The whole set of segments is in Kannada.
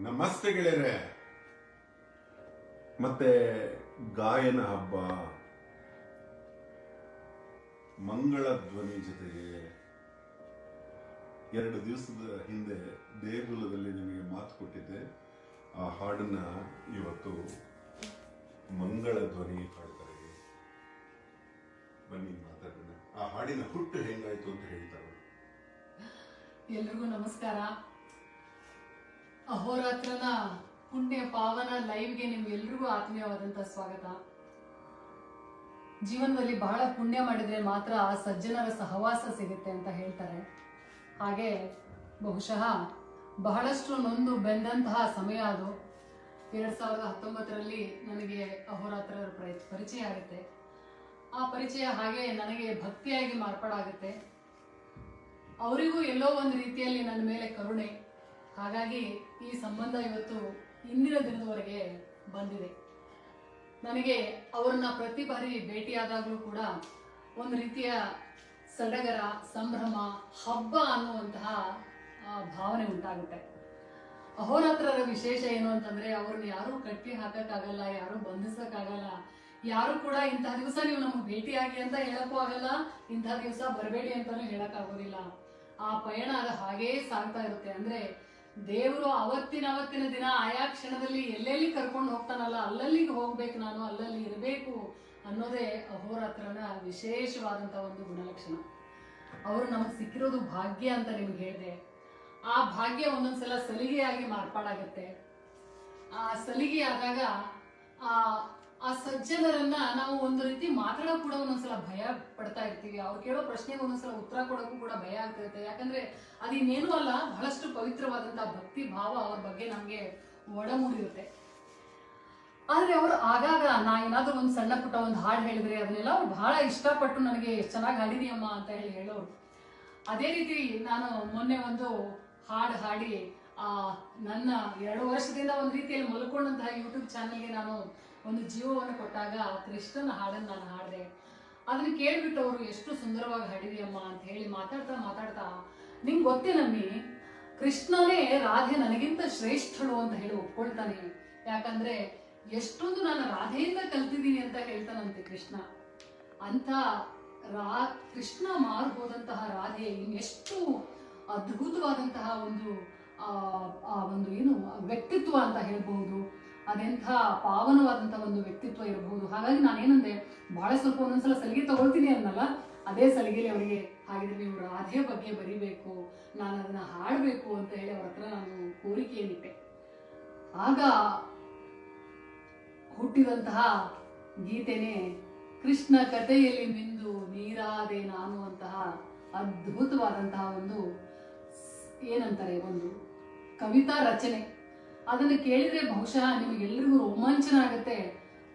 ನಮಸ್ತೆ ಗೆಳೆಯರೆ. ಮತ್ತೆ ಗಾಯನ ಹಬ್ಬ, ಮಂಗಳ ಧ್ವನಿ ಜೊತೆಗೆ 2 ದಿವಸದ ಹಿಂದೆ ದೇಗುಲದಲ್ಲಿ ನಿಮಗೆ ಮಾತು ಕೊಟ್ಟಿದ್ದೆ. ಆ ಹಾಡನ್ನ ಇವತ್ತು ಮಂಗಳ ಧ್ವನಿ ಹಾಡ್ತಾರೆ. ಬನ್ನಿ ಮಾತಾಡೋಣ. ಆ ಹಾಡಿನ ಹುಟ್ಟು ಹೆಂಗಾಯ್ತು ಅಂತ ಹೇಳ್ತಾರೆ. ಎಲ್ರಿಗೂ ನಮಸ್ಕಾರ. ಅಹೋರಾತ್ರನ ಪುಣ್ಯ ಪಾವನ ಲೈವ್ಗೆ ನಿಮ್ಗೆಲ್ರಿಗೂ ಆತ್ಮೀಯವಾದಂತ ಸ್ವಾಗತ. ಜೀವನದಲ್ಲಿ ಬಹಳ ಪುಣ್ಯ ಮಾಡಿದ್ರೆ ಮಾತ್ರ ಸಜ್ಜನರ ಸಹವಾಸ ಸಿಗುತ್ತೆ ಅಂತ ಹೇಳ್ತಾರೆ. ಹಾಗೆ ಬಹುಶಃ ಬಹಳಷ್ಟು ನೊಂದು ಬೆಂದಂತಹ ಸಮಯ ಅದು. 2019ರಲ್ಲಿ ನನಗೆ ಅಹೋರಾತ್ರರ ಪರಿಚಯ ಆಗುತ್ತೆ. ಆ ಪರಿಚಯ ಹಾಗೆ ನನಗೆ ಭಕ್ತಿಯಾಗಿ ಮಾರ್ಪಾಡಾಗುತ್ತೆ. ಅವರಿಗೂ ಎಲ್ಲೋ ಒಂದು ರೀತಿಯಲ್ಲಿ ನನ್ನ ಮೇಲೆ ಕರುಣೆ. ಹಾಗಾಗಿ ಈ ಸಂಬಂಧ ಇವತ್ತು ಇಂದಿನ ದಿನದವರೆಗೆ ಬಂದಿದೆ. ನನಗೆ ಅವರನ್ನ ಪ್ರತಿ ಬಾರಿ ಭೇಟಿಯಾದಾಗಲೂ ಕೂಡ ಒಂದು ರೀತಿಯ ಸಡಗರ, ಸಂಭ್ರಮ, ಹಬ್ಬ ಅನ್ನುವಂತಹ ಭಾವನೆ ಉಂಟಾಗುತ್ತೆ. ಅಹೋರಾತ್ರರ ವಿಶೇಷ ಏನು ಅಂತಂದ್ರೆ ಅವ್ರನ್ನ ಯಾರೂ ಕಟ್ಟಿ ಹಾಕಕ್ಕಾಗಲ್ಲ, ಯಾರೂ ಬಂಧಿಸಕ್ಕಾಗಲ್ಲ, ಯಾರು ಕೂಡ ಇಂತಹ ದಿವಸ ನೀವು ನಮ್ಗೆ ಭೇಟಿಯಾಗಿ ಅಂತ ಹೇಳಕ್ಕೂ ಆಗಲ್ಲ, ಇಂತಹ ದಿವಸ ಬರಬೇಡಿ ಅಂತಾನು ಹೇಳಕ್ಕಾಗೋದಿಲ್ಲ. ಆ ಪಯಣ ಅದು ಹಾಗೇ ಸಾಗ್ತಾ ಇರುತ್ತೆ. ಅಂದ್ರೆ ದೇವರು ಅವತ್ತಿನ ದಿನ ಆಯಾ ಕ್ಷಣದಲ್ಲಿ ಎಲ್ಲೆಲ್ಲಿ ಕರ್ಕೊಂಡು ಹೋಗ್ತಾನಲ್ಲ, ಅಲ್ಲಲ್ಲಿಗೆ ಹೋಗ್ಬೇಕು, ನಾನು ಅಲ್ಲಲ್ಲಿ ಇರಬೇಕು ಅನ್ನೋದೇ ಅಹೋರಾತ್ರನ ವಿಶೇಷವಾದಂತ ಒಂದು ಗುಣಲಕ್ಷಣ. ಅವರು ನಮಗೆ ಸಿಕ್ಕಿರೋದು ಭಾಗ್ಯ ಅಂತ ನಿಮ್ಗೆ ಹೇಳಿದೆ. ಆ ಭಾಗ್ಯ ಒಂದೊಂದ್ಸಲ ಸಲಿಗೆಯಾಗಿ ಮಾರ್ಪಾಡಾಗತ್ತೆ. ಆ ಸಲಿಗೆ ಆದಾಗ ಆ ಸಜ್ಜನರನ್ನ ನಾವು ಒಂದು ರೀತಿ ಮಾತಾಡೋ ಕೂಡ ಒಂದೊಂದ್ಸಲ ಭಯ ಪಡ್ತಾ ಇರ್ತೀವಿ. ಅವ್ರು ಕೇಳೋ ಪ್ರಶ್ನೆಗೆ ಒಂದೊಂದ್ಸಲ ಉತ್ತರ ಕೊಡೋಕ್ಕೂ ಕೂಡ ಭಯ ಆಗ್ತಿರುತ್ತೆ. ಯಾಕಂದ್ರೆ ಅದಿನ್ನೇನೂ ಅಲ್ಲ, ಬಹಳಷ್ಟು ಪವಿತ್ರವಾದಂತಹ ಭಕ್ತಿ ಭಾವ ಅವ್ರ ಬಗ್ಗೆ ನಮ್ಗೆ ಒಡಮೂಡಿರುತ್ತೆ. ಆದ್ರೆ ಅವ್ರು ಆಗಾಗ ನಾ ಏನಾದ್ರೂ ಒಂದು ಸಣ್ಣ ಪುಟ್ಟ ಒಂದು ಹಾಡು ಹೇಳಿದ್ರೆ ಅದನ್ನೆಲ್ಲ ಅವ್ರು ಬಹಳ ಇಷ್ಟಪಟ್ಟು ನನಗೆ ಚೆನ್ನಾಗಿ ಹಾಡಿದೀಯಮ್ಮ ಅಂತ ಹೇಳೋರು. ಅದೇ ರೀತಿ ನಾನು ಮೊನ್ನೆ ಒಂದು ಹಾಡು ಹಾಡಿ ನನ್ನ 2 ವರ್ಷದಿಂದ ಒಂದು ರೀತಿಯಲ್ಲಿ ಮಲ್ಕೊಂಡಂತಹ ಯೂಟ್ಯೂಬ್ ಚಾನೆಲ್ಗೆ ನಾನು ಒಂದು ಜೀವವನ್ನು ಕೊಟ್ಟಾಗ ಕೃಷ್ಣನ ಹಾಡನ್ನು ನಾನು ಹಾಡಿದೆ. ಅದನ್ನ ಕೇಳ್ಬಿಟ್ಟು ಅವರು ಎಷ್ಟು ಸುಂದರವಾಗಿ ಹಾಡಿದೆಯಮ್ಮ ಅಂತ ಹೇಳಿ ಮಾತಾಡ್ತಾ ನಿಂಗೆ ಗೊತ್ತೇ ನಮ್ಮಿ, ಕೃಷ್ಣನೇ ರಾಧೆ ನನಗಿಂತ ಶ್ರೇಷ್ಠಳು ಅಂತ ಹೇಳಿ ಒಪ್ಕೊಳ್ತಾನೆ. ಯಾಕಂದ್ರೆ ಎಷ್ಟೊಂದು ನಾನು ರಾಧೆಯಿಂದ ಕಲ್ತಿದ್ದೀನಿ ಅಂತ ಹೇಳ್ತಾನಂತೆ ಕೃಷ್ಣ. ಅಂತ ಕೃಷ್ಣ ಮಾರ್ಬೋದಂತಹ ರಾಧೆ ಇನ್ನೆಷ್ಟು ಅದ್ಭುತವಾದಂತಹ ಒಂದು ಏನು ವ್ಯಕ್ತಿತ್ವ ಅಂತ ಹೇಳ್ಬಹುದು. ಅದೆಂಥ ಪಾವನವಾದಂತಹ ಒಂದು ವ್ಯಕ್ತಿತ್ವ ಇರಬಹುದು. ಹಾಗಾಗಿ ನಾನೇನಂದೆ, ಬಹಳ ಸ್ವಲ್ಪ ಒಂದೊಂದ್ಸಲ ಸಲಿಗೆ ತಗೊಳ್ತೀನಿ ಅನ್ನಲ್ಲ, ಅದೇ ಸಲಿಗೆಲಿ ಅವರಿಗೆ ಹಾಗಿದ್ರೆ ನೀವು ರಾಧೆ ಬಗ್ಗೆ ಬರಿಬೇಕು, ನಾನು ಅದನ್ನ ಹಾಡಬೇಕು ಅಂತ ಹೇಳಿ ಅವ್ರ ಹತ್ರ ನಾನು ಕೋರಿಕೆಯನ್ನಿಟ್ಟೆ. ಆಗ ಹುಟ್ಟಿದಂತಹ ಗೀತೆನೇ ಕೃಷ್ಣ ಕಥೆಯಲ್ಲಿ ಮಿಂದು ನೀರಾದೆ ನಾನು ಅಂತಹ ಅದ್ಭುತವಾದಂತಹ ಒಂದು ಏನಂತಾರೆ, ಒಂದು ಕವಿತಾ ರಚನೆ. ಅದನ್ನು ಕೇಳಿದ್ರೆ ಬಹುಶಃ ನಿಮಗೆಲ್ಲರಿಗೂ ರೋಮಾಂಚನ ಆಗುತ್ತೆ.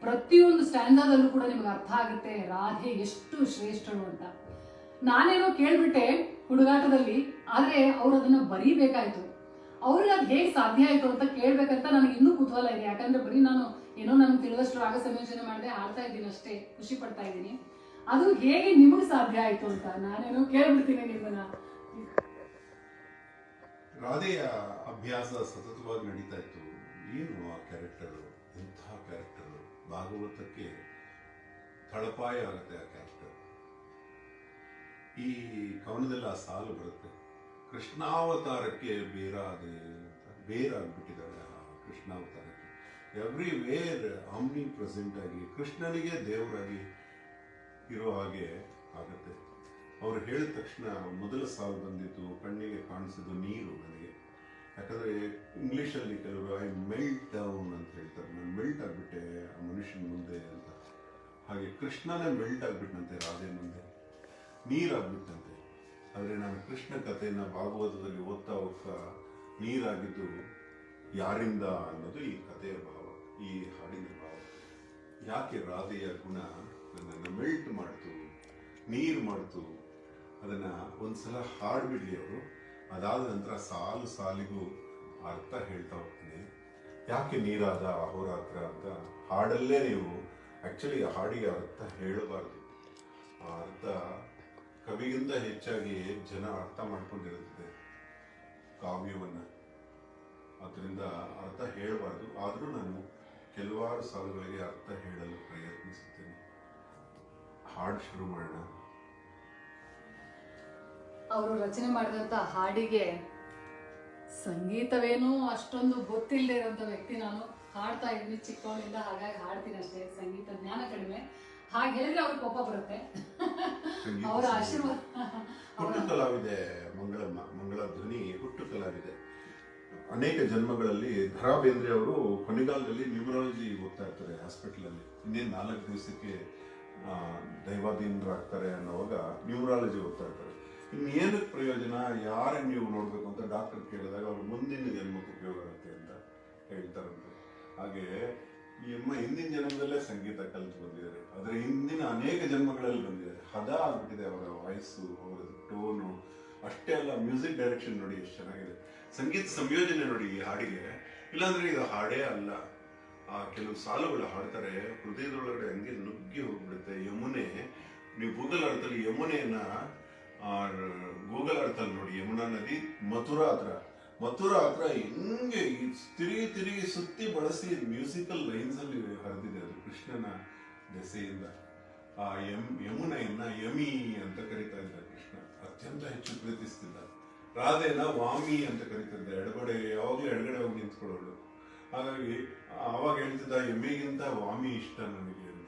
ಪ್ರತಿಯೊಂದು ಸ್ಟ್ಯಾಂಡರ್ದಲ್ಲೂ ಕೂಡ ನಿಮ್ಗೆ ಅರ್ಥ ಆಗುತ್ತೆ ರಾಧೆ ಎಷ್ಟು ಶ್ರೇಷ್ಠಳು ಅಂತ. ನಾನೇನೋ ಕೇಳ್ಬಿಟ್ಟೆ ಹುಡುಗಾಟದಲ್ಲಿ, ಆದ್ರೆ ಅವ್ರು ಅದನ್ನ ಬರೀಬೇಕಾಯ್ತು. ಅವ್ರಿಗೆ ಅದು ಹೇಗೆ ಸಾಧ್ಯ ಆಯ್ತು ಅಂತ ಕೇಳ್ಬೇಕಂತ ನನಗೆ ಇನ್ನೂ ಕುತೂಹಲ ಇದೆ. ಯಾಕಂದ್ರೆ ಬರೀ ನಾನು ಏನೋ ನನಗೆ ತಿಳಿದಷ್ಟು ರಾಗ ಸಂಯೋಜನೆ ಮಾಡಿದೆ, ಆಡ್ತಾ ಇದ್ದೀನಿ ಅಷ್ಟೇ, ಖುಷಿ ಪಡ್ತಾ ಇದ್ದೀನಿ. ಅದು ಹೇಗೆ ನಿಮಗೆ ಸಾಧ್ಯ ಆಯ್ತು ಅಂತ ನಾನೇನೋ ಕೇಳ್ಬಿಡ್ತೀನಿ ನಿಮ್ಮನ್ನ. ರಾಧೆಯ ಅಭ್ಯಾಸ ಸತತವಾಗಿ ನಡೀತಾ ಇತ್ತು. ಏನು ಆ ಕ್ಯಾರೆಕ್ಟರ್, ಎಂಥ ಕ್ಯಾರೆಕ್ಟರ್, ಭಾಗವತಕ್ಕೆ ತಳಪಾಯ ಆಗುತ್ತೆ ಆ ಕ್ಯಾರೆಕ್ಟರ್. ಈ ಕವನದಲ್ಲಿ ಆ ಸಾಲು ಬರುತ್ತೆ, ಕೃಷ್ಣಾವತಾರಕ್ಕೆ ಬೇರಾದೆ ಅಂತ. ಬೇರಾಗ್ಬಿಟ್ಟಿದ್ದಾರೆ ಆ ಕೃಷ್ಣಾವತಾರಕ್ಕೆ. ಎವ್ರಿ ವೇರ್ ಆಮ್ನಿ ಪ್ರೆಸೆಂಟ್ ಆಗಿ ಕೃಷ್ಣನಿಗೆ ದೇವರಾಗಿ ಇರೋ ಹಾಗೆ ಆಗುತ್ತೆ. ಅವ್ರು ಹೇಳಿದ ತಕ್ಷಣ ಮೊದಲ ಸಾಲು ಬಂದಿತ್ತು, ಕಣ್ಣಿಗೆ ಕಾಣಿಸಿದ್ದು ನೀರು ನನಗೆ. ಯಾಕಂದ್ರೆ ಇಂಗ್ಲಿಷಲ್ಲಿ ಕೆಲವರು ಐ ಮೆಲ್ಟ್ ಡೌನ್ ಅಂತ ಹೇಳ್ತಾರೆ. ನಾನು ಮೆಲ್ಟ್ ಆಗ್ಬಿಟ್ಟೆ ಆ ಮನುಷ್ಯನ ಮುಂದೆ ಅಂತ. ಹಾಗೆ ಕೃಷ್ಣನೇ ಮೆಲ್ಟ್ ಆಗ್ಬಿಟ್ಟಂತೆ ರಾಧೆ ಮುಂದೆ, ನೀರಾಗ್ಬಿಟ್ಟಂತೆ. ಆದರೆ ನಾನು ಕೃಷ್ಣ ಕಥೆಯನ್ನ ಭಾಗವತದಲ್ಲಿ ಓದ್ತಾ ನೀರಾಗಿದ್ದು ಯಾರಿಂದ ಅನ್ನೋದು ಈ ಕಥೆಯ ಭಾವ, ಈ ಹಾಡಿನ ಭಾವ. ಯಾಕೆ ರಾಧೆಯ ಗುಣ ನನ್ನನ್ನು ಮೆಲ್ಟ್ ಮಾಡ್ತು, ನೀರು ಮಾಡ್ತು, ಅದನ್ನ ಒಂದ್ಸಲ ಹಾಡ್ಬಿಡ್ಲಿ ಅವರು. ಅದಾದ ನಂತರ ಸಾಲು ಸಾಲಿಗೂ ಅರ್ಥ ಹೇಳ್ತಾ ಹೋಗ್ತೀನಿ. ಯಾಕೆ ನೀರಾದ ಅಹೋರಾತ್ರ ಅಂತ ಹಾಡಲ್ಲೇ ನೀವು ಆಕ್ಚುಲಿ ಹಾಡಿಗೆ ಅರ್ಥ ಹೇಳಬಾರ್ದು. ಆ ಅರ್ಥ ಕವಿಗಿಂತ ಹೆಚ್ಚಾಗಿ ಜನ ಅರ್ಥ ಮಾಡ್ಕೊಂಡಿರುತ್ತದೆ ಕಾವ್ಯವನ್ನ. ಅದರಿಂದ ಅರ್ಥ ಹೇಳಬಾರ್ದು. ಆದರೂ ನಾನು ಕೆಲವಾರು ಸಾಲುಗಳಿಗೆ ಅರ್ಥ ಹೇಳಲು ಪ್ರಯತ್ನಿಸುತ್ತೇನೆ. ಹಾಡು ಶುರು ಮಾಡೋಣ. ಅವರು ರಚನೆ ಮಾಡಿದಂಥ ಹಾಡಿಗೆ ಸಂಗೀತವೇನೂ ಅಷ್ಟೊಂದು ಗೊತ್ತಿಲ್ಲದೆ ಇರೋಂಥ ವ್ಯಕ್ತಿ ನಾನು. ಹಾಡ್ತಾ ಇದ್ವಿ ಚಿಕ್ಕವಳಿಂದ, ಹಾಗಾಗಿ ಹಾಡ್ತೀನಿ ಅಷ್ಟೇ, ಸಂಗೀತ ಜ್ಞಾನ ಕಡಿಮೆ. ಹಾಗೆ ಹೇಳಿದ್ರೆ ಅವ್ರಿಗೆ ಕೋಪ ಬರುತ್ತೆ. ಅವರ ಆಶೀರ್ವಾದ. ಹುಟ್ಟು ಕಲಾವಿದೆ ಮಂಗಳಮ್ಮ, ಮಂಗಳ ಧ್ವನಿ ಹುಟ್ಟು ಕಲಾವಿದೆ. ಅನೇಕ ಜನ್ಮಗಳಲ್ಲಿ ಧರಾ ಬೇಂದ್ರೆ ಅವರು ಕೊನೆಗಾಲದಲ್ಲಿ ನ್ಯೂಮರಾಲಜಿ ಓದ್ತಾ ಇರ್ತಾರೆ ಹಾಸ್ಪಿಟಲಲ್ಲಿ. ಇನ್ನೇನು 4 ದಿವಸಕ್ಕೆ ದೈವಾಧೀನರಾಗ್ತಾರೆ ಅನ್ನೋವಾಗ ನ್ಯೂಮರಾಲಜಿ ಓದ್ತಾ ಇರ್ತಾರೆ. ಇನ್ನೇನಕ್ಕೆ ಪ್ರಯೋಜನ, ಯಾರನ್ನು ನೀವು ನೋಡಬೇಕು ಅಂತ ಡಾಕ್ಟರ್ ಕೇಳಿದಾಗ ಅವ್ರು ಮುಂದಿನ ಜನ್ಮಕ್ಕೆ ಉಪಯೋಗ ಆಗುತ್ತೆ ಅಂತ ಹೇಳ್ತಾರಂತೆ. ಹಾಗೆ ಈ ಅಮ್ಮ ಹಿಂದಿನ ಜನ್ಮದಲ್ಲೇ ಸಂಗೀತ ಕಲಿತು ಬಂದಿದ್ದಾರೆ, ಆದರೆ ಹಿಂದಿನ ಅನೇಕ ಜನ್ಮಗಳಲ್ಲಿ ಬಂದಿದ್ದಾರೆ. ಹದ ಆಗ್ಬಿಟ್ಟಿದೆ ಅವರ ವಾಯ್ಸು, ಅವರ ಟೋನು. ಅಷ್ಟೇ ಅಲ್ಲ, ಮ್ಯೂಸಿಕ್ ಡೈರೆಕ್ಷನ್ ನೋಡಿ ಎಷ್ಟು ಚೆನ್ನಾಗಿದೆ, ಸಂಗೀತ ಸಂಯೋಜನೆ ನೋಡಿ ಈ ಹಾಡಿಗೆ. ಇಲ್ಲಾಂದ್ರೆ ಇದು ಹಾಡೇ ಅಲ್ಲ. ಆ ಕೆಲವು ಸಾಲುಗಳು ಹಾಡ್ತಾರೆ, ಹೃದಯದೊಳಗಡೆ ಹಂಗೆ ನುಗ್ಗಿ ಹೋಗ್ಬಿಡುತ್ತೆ. ಯಮುನೆ, ನೀವು ಗೂಗಲ್ ಅರ್ಥಲ್ಲಿ ಯಮುನೆಯನ್ನ ಗೂಗಲ್ ಅರ್ಥಲ್ಲಿ ನೋಡಿ, ಯಮುನಾ ನದಿ ಮಥುರಾ ಹತ್ರ ಹೆಂಗೆ ತಿರುಗಿ ಸುತ್ತಿ ಬಳಸಿ ಮ್ಯೂಸಿಕಲ್ ಲೈನ್ಸ್ ಅಲ್ಲಿ ಹರಿದಿದೆ. ಅದು ಕೃಷ್ಣನ ದೆಸೆಯಿಂದ. ಆ ಯಮುನೆಯನ್ನ ಯಮಿ ಅಂತ ಕರೀತಾ ಇದ್ದ ಕೃಷ್ಣ, ಅತ್ಯಂತ ಹೆಚ್ಚು ಪ್ರೀತಿಸ್ತಿದ್ದ. ರಾಧೆನ ವಾಮಿ ಅಂತ ಕರೀತಿದ್ದ, ಯಾವಾಗಲೂ ಎಡಗಡೆ ಹೋಗಿ ನಿಂತ್ಕೊಳ್ಳೋಳು. ಹಾಗಾಗಿ ಅವಾಗ ಹೇಳ್ತಿದ್ದ, ಎಮ್ಮೆಗಿಂತ ವಾಮಿ ಇಷ್ಟ ನನಗೆ ಅಂತ.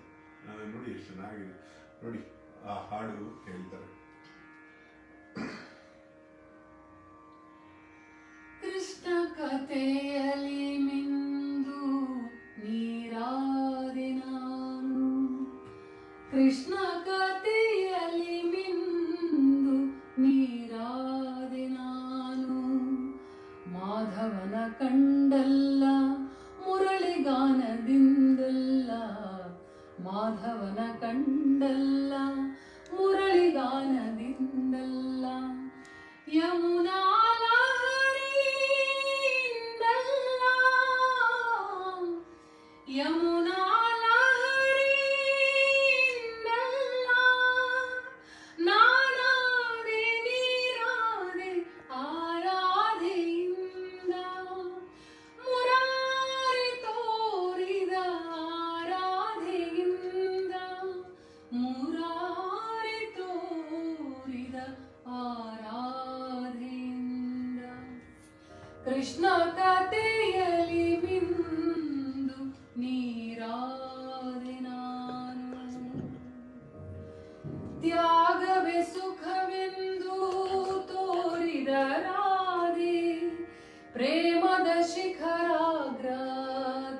ನೋಡಿ ಎಷ್ಟು ಚೆನ್ನಾಗಿದೆ ನೋಡಿ ಆ ಹಾಡು ಹೇಳ್ತಾರೆ. ಕೃಷ್ಣ ಕಥೆಯಲ್ಲಿ ಮಿಂದು ನೀರಾದೆ ನಾನು, ಕೃಷ್ಣ ಕಥೆಯಲ್ಲಿ ಮಿಂದು ನೀರಾದೆ ನಾನು, ಮಾಧವನ ಕಂಡಲ್ಲ ಮುರಳಿಗಾನದಿಂದಲ್ಲ, ಮಾಧವನ ಕಂಡಲ್ಲ ಮುರಳಿಗಾನದಿಂದಲ್ಲ, ಯಮುನಾ ಲಹರಿಯಿಂದಲ್ಲ, ಯಮುನಾ ಲಹರಿಯಿಂದಲ್ಲ, ನಾನಾದೆ ನೀರಾದೆ ಆರಾಧೆಯಿಂದ, ಮುರಾರಿ ತೋರಿದ ಆರಾಧೆಯಿಂದ, ಮುರಾರಿ ತೋರಿದ ಆರಾಧೆಯಿಂದ, ಕೃಷ್ಣ ಕಥೆಯಲ್ಲಿ ಮಿಂದು ನೀರಾದೆ ನಾನು, ತ್ಯಾಗವೇ ಸುಖವೆಂದು ತೋರಿದ ರಾಧೆ, ಪ್ರೇಮದ ಶಿಖರಾಗ್ರ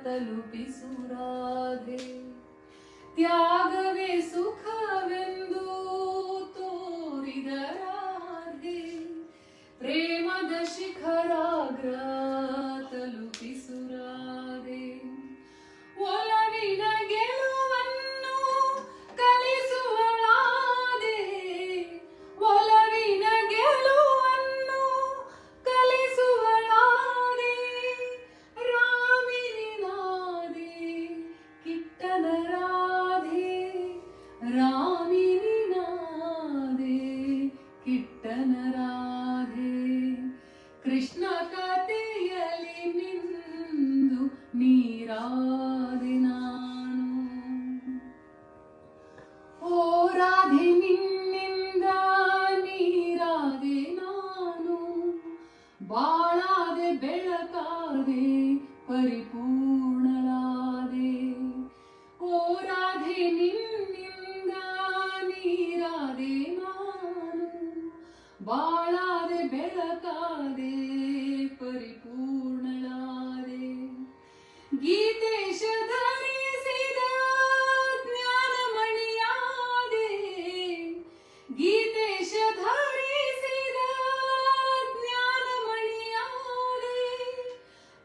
ತಲುಪಿಸುರಾಧೆ, ತ್ಯಾಗವೇ ಸುಖವೆಂದು ತೋರಿದ ರಾಧೆ, ಪ್ರೇಮದ ಶಿಖರಾಗ್ರ ತಲುಪಿಸುರಾಧೆ, ಒಲವಿನ ಗೆಲುವನ್ನು ಕಲಿಸುವಳಾದೆ, ಒಲವಿನ ಗೆಲುವನ್ನು ಕಲಿಸುವಳಾದೆ, ರಾಮಿನಿ ನಾದೆ ಕಿಟ್ಟನ ರಾಧೆ, ರಾಮಿನಿ ನಾದೆ ಕಿಟ್ಟನ ರಾಧೆ, ಕೃಷ್ಣ ಕಥೆಯಲ್ಲಿ ಮಿಂದು ನೀರಾದೆ ನಾನು, ಓ ರಾಧೆ ನಿನ್ನಿಂದ ನೀರಾದೆ ನಾನು, ಬಾಳಾದೆ ಬೆಳಕಾದೆ ಪರಿಪೂರ್ಣಳಾದೆ, ಓ ರಾಧೆ ನಿನ್ನಿಂದ ನೀರಾದೆ ನಾನು, ಬಾಳಾದೆ ಬೆಳಕಾದೆ ಪರಿಪೂರ್ಣಳಾದೆ, ಗೀತೇಶ ಧರಿಸಿದ ಜ್ಞಾನಮಣಿಯಾದೆ, ಗೀತೇಶ ಧರಿಸಿದ ಜ್ಞಾನಮಣಿಯಾದೆ,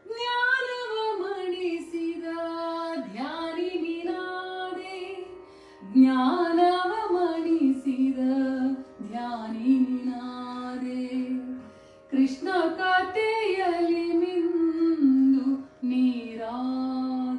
ಜ್ಞಾನವ ಮಣಿಸಿದ ಧ್ಯಾನಿನಿ ನಾದೆ, ಜ್ಞಾನವ ಮಣಿಸಿದ ಧ್ಯಾನಿನಿ ನಾದೆ, ಕೃಷ್ಣ ಕಥೆಯಲ್ಲಿ ಮಿಂದು ನೀರಾದೆ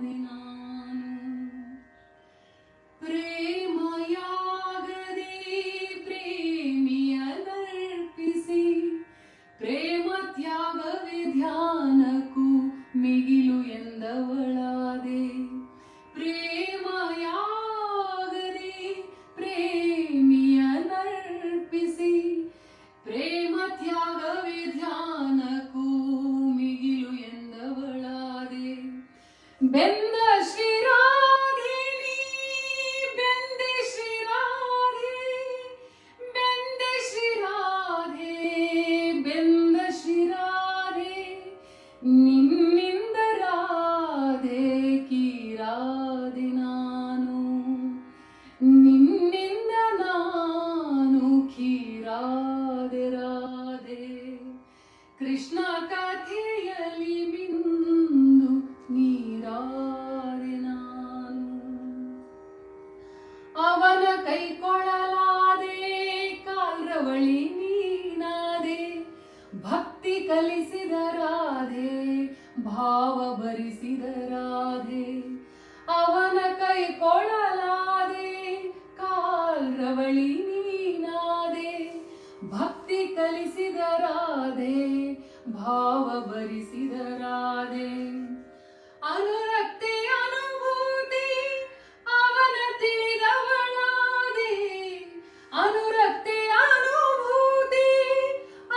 ಬೆಂದ ಶ್ರೀರಾಧೆ ನೀ ಬೆಂದೆ ಶ್ರೀರಾಧೆ ಬೆಂದೆ ಶ್ರೀರಾಧೆ ಬೆಂದ ಶ್ರೀರಾಧೆ ನಿನ್ನಿಂದ ರಾಧೆ ಕೀರಾದೆ ನಾನು ನಿನ್ನಿಂದ ನಾನು ಕೀರಾದೆ ರಾಧೆ ಕೃಷ್ಣ ಕಥೆಯಲ್ಲಿ ಮಿಂದು ನೀರಾದೆ ನಾನು ಅವನ ಕೈಕೊಳಲಾದೆ ಕಾಲ್ರವಳಿ ನೀನಾದೆ ಭಕ್ತಿ ಕಲಿಸಿದ ರಾಧೆ ಭಾವ ಭರಿಸಿದ ರಾಧೆ ಅವನ ಕೈಕೊಳಲಾದೆ ಕಾಲ್ರವಳಿ ನೀನಾದೆ ಭಕ್ತಿ ಕಲಿಸಿದ ರಾಧೆ ಭಾವ ಭರಿಸಿದ ರಾಧೆ ಅನುರಕ್ತಿ ಅನುಭೂತಿ ಅವನ ತಿಳಿದವಳಾದೆ ಅನುರಕ್ತಿ ಅನುಭೂತಿ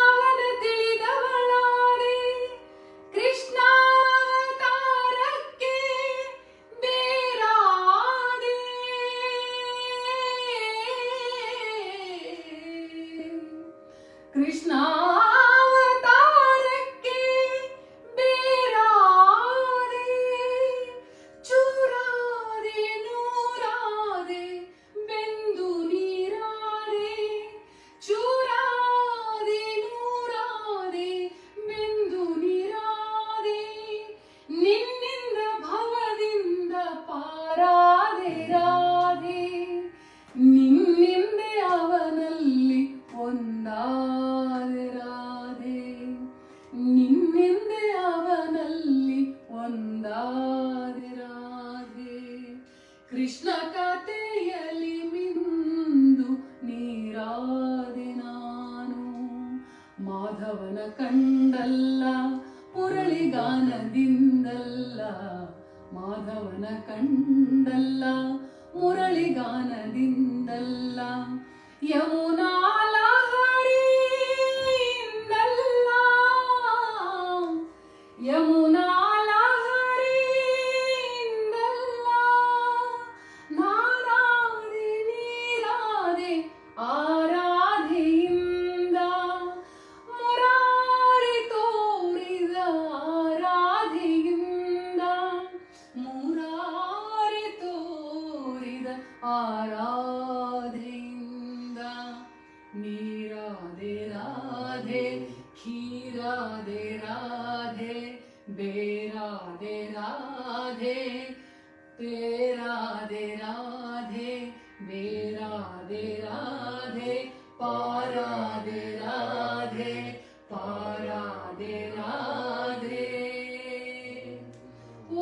ಅವನ ತಿಳಿದವಳಾದೆ ಕೃಷ್ಣ ತಾರಕ್ಕೆ ಬೇರಾದೆ ಕೃಷ್ಣ ಅವತಾರಕ್ಕೆ ಬೇರಾದೆ ಚೂರಾದೆ ನೂರಾದೆ ಬೆಂದು ನೀರಾದೆ ಚೂರಾದೆ ನೂರಾದೆ ಬೆಂದು ನೀರಾದೆ ನಿನ್ನಿಂದ ಭವದಿಂದ ಪಾರಾದೆ ರಾಧೆ ನಿನ್ನಿಂದೆ ಅವನಲ್ಲಿ ಒಂದಾದೆ ರಾಧೆ ನಿನ್ನಿಂದೆ ಅವನಲ್ಲಿ ಒಂದಾದೆ ರಾಧೆ ಕೃಷ್ಣ ಕಥೆಯಲ್ಲಿ ಮಿಂದು ನೀರಾದೆ ನಾನು ಮಾಧವನ ಕಂಡಲ್ಲ ಮುರಳಿಗಾನದಿಂದಲ್ಲ ಮಾಧವನ ಕಂಡಲ್ಲ ಮುರಳಿಗಾನದಿಂದಲ್ಲ ಯಮುನಾ ಲಹರಿಯಿಂದಲ್ಲ ಯಮುನಾ ಲಹರಿಯಿಂದಲ್ಲ ನಾರಾದೆ ನೀರಾದೆ ಆರಾಧೆಯಿಂದ ಮುರಾರಿ ತೋರಿದ ಆರಾಧೆಯಿಂದ ಮುರಾರಿ ತೋರಿದ ಆರಾಧೆಯಿಂದ ನೀರಾದೆ ರಾಧೆ ಖೀರಾದೆ ರಾಧೆ ಬೇರಾದೆ ರಾಧೆ ತೇರಾದೆ ರಾಧೆ ಬೇರಾದೆ ರಾಧೆ ಪಾರಾದೆ ರಾಧೆ ಪಾರಾದೆ ರಾಧೆ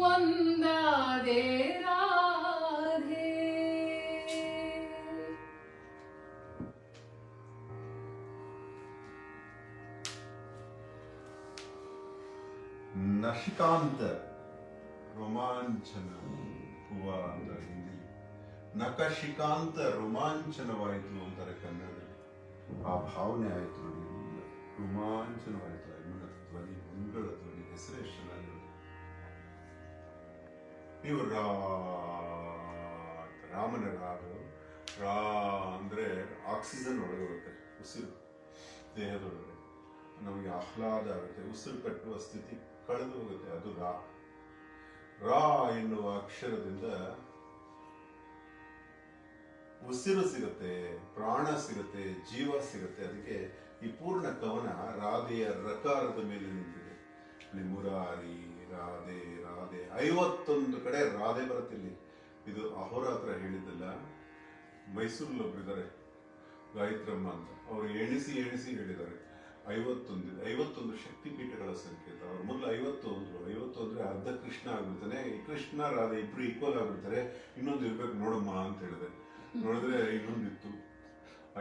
ಒಂದಾದೆ ರಾಧೆ ನಶಿಕಾಂತ ರೋಮಾಂಚನ ಹೂವ ಅಂತ ಹಿಂದಿ, ನಖಶಿಕಾಂತ ರೋಮಾಂಚನವಾಯಿತು ಅಂತಾರೆ ಕನ್ನಡದಲ್ಲಿ. ಆ ಭಾವನೆ ಆಯಿತು ನೋಡಿ, ರೋಮಾಂಚನವಾಯಿತು. ಅಮ್ಮನ ಧ್ವನಿ, ಮಂಗಳ ಧ್ವನಿ, ಹೆಸರೇ ಚೆನ್ನಾಗಿರೋದು. ನೀವು ರಾಮನ ರಾಗ, ರಾ ಅಂದ್ರೆ ಆಕ್ಸಿಜನ್ ಒಳಗೆ ಬರುತ್ತೆ, ಉಸಿರು ದೇಹದೊಳಗಡೆ ನಮಗೆ ಆಹ್ಲಾದ ಆಗುತ್ತೆ, ಉಸಿರು ಕಟ್ಟುವ ಸ್ಥಿತಿ ಕಳೆದು ಹೋಗುತ್ತೆ. ಅದು ರಾ. ರಾ ಎನ್ನುವ ಅಕ್ಷರದಿಂದ ಉಸಿರು ಸಿಗುತ್ತೆ, ಪ್ರಾಣ ಸಿಗುತ್ತೆ, ಜೀವ ಸಿಗುತ್ತೆ. ಅದಕ್ಕೆ ಈ ಪೂರ್ಣ ಕವನ ರಾಧೆಯ ರಕಾರದ ಮೇಲೆ ನಿಂತಿದೆ. ಅಲ್ಲಿ ಮುರಾರಿ, ರಾಧೆ ರಾಧೆ 51 ಕಡೆ ರಾಧೆ ಬರುತ್ತಿಲ್ಲಿ. ಇದು ಅಹೋರಾತ್ರ ಹೇಳಿದ್ದಲ್ಲ. ಮೈಸೂರಲ್ಲಿ ಒಬ್ಬರಿದ್ದಾರೆ ಗಾಯತ್ರಮ್ಮ ಅಂತ, ಅವರು ಎಣಿಸಿ ಹೇಳಿದ್ದಾರೆ 51 ಶಕ್ತಿಪೀಠಗಳ ಸಂಕೇತ. ಅವ್ರ ಮೊದಲು 50 ಅಂದ್ರೆ ಅರ್ಧ ಕೃಷ್ಣ ಆಗ್ಬಿಡ್ತಾನೆ, ಕೃಷ್ಣ ರಾಧೆ ಇಬ್ರು ಈಕ್ವಲ್ ಆಗ್ಬಿಡ್ತಾರೆ. ಇನ್ನೊಂದು ಇರ್ಬೇಕು ನೋಡಮ್ಮ ಅಂತ ಹೇಳಿದೆ. ನೋಡಿದ್ರೆ ಇನ್ನೊಂದಿತ್ತು.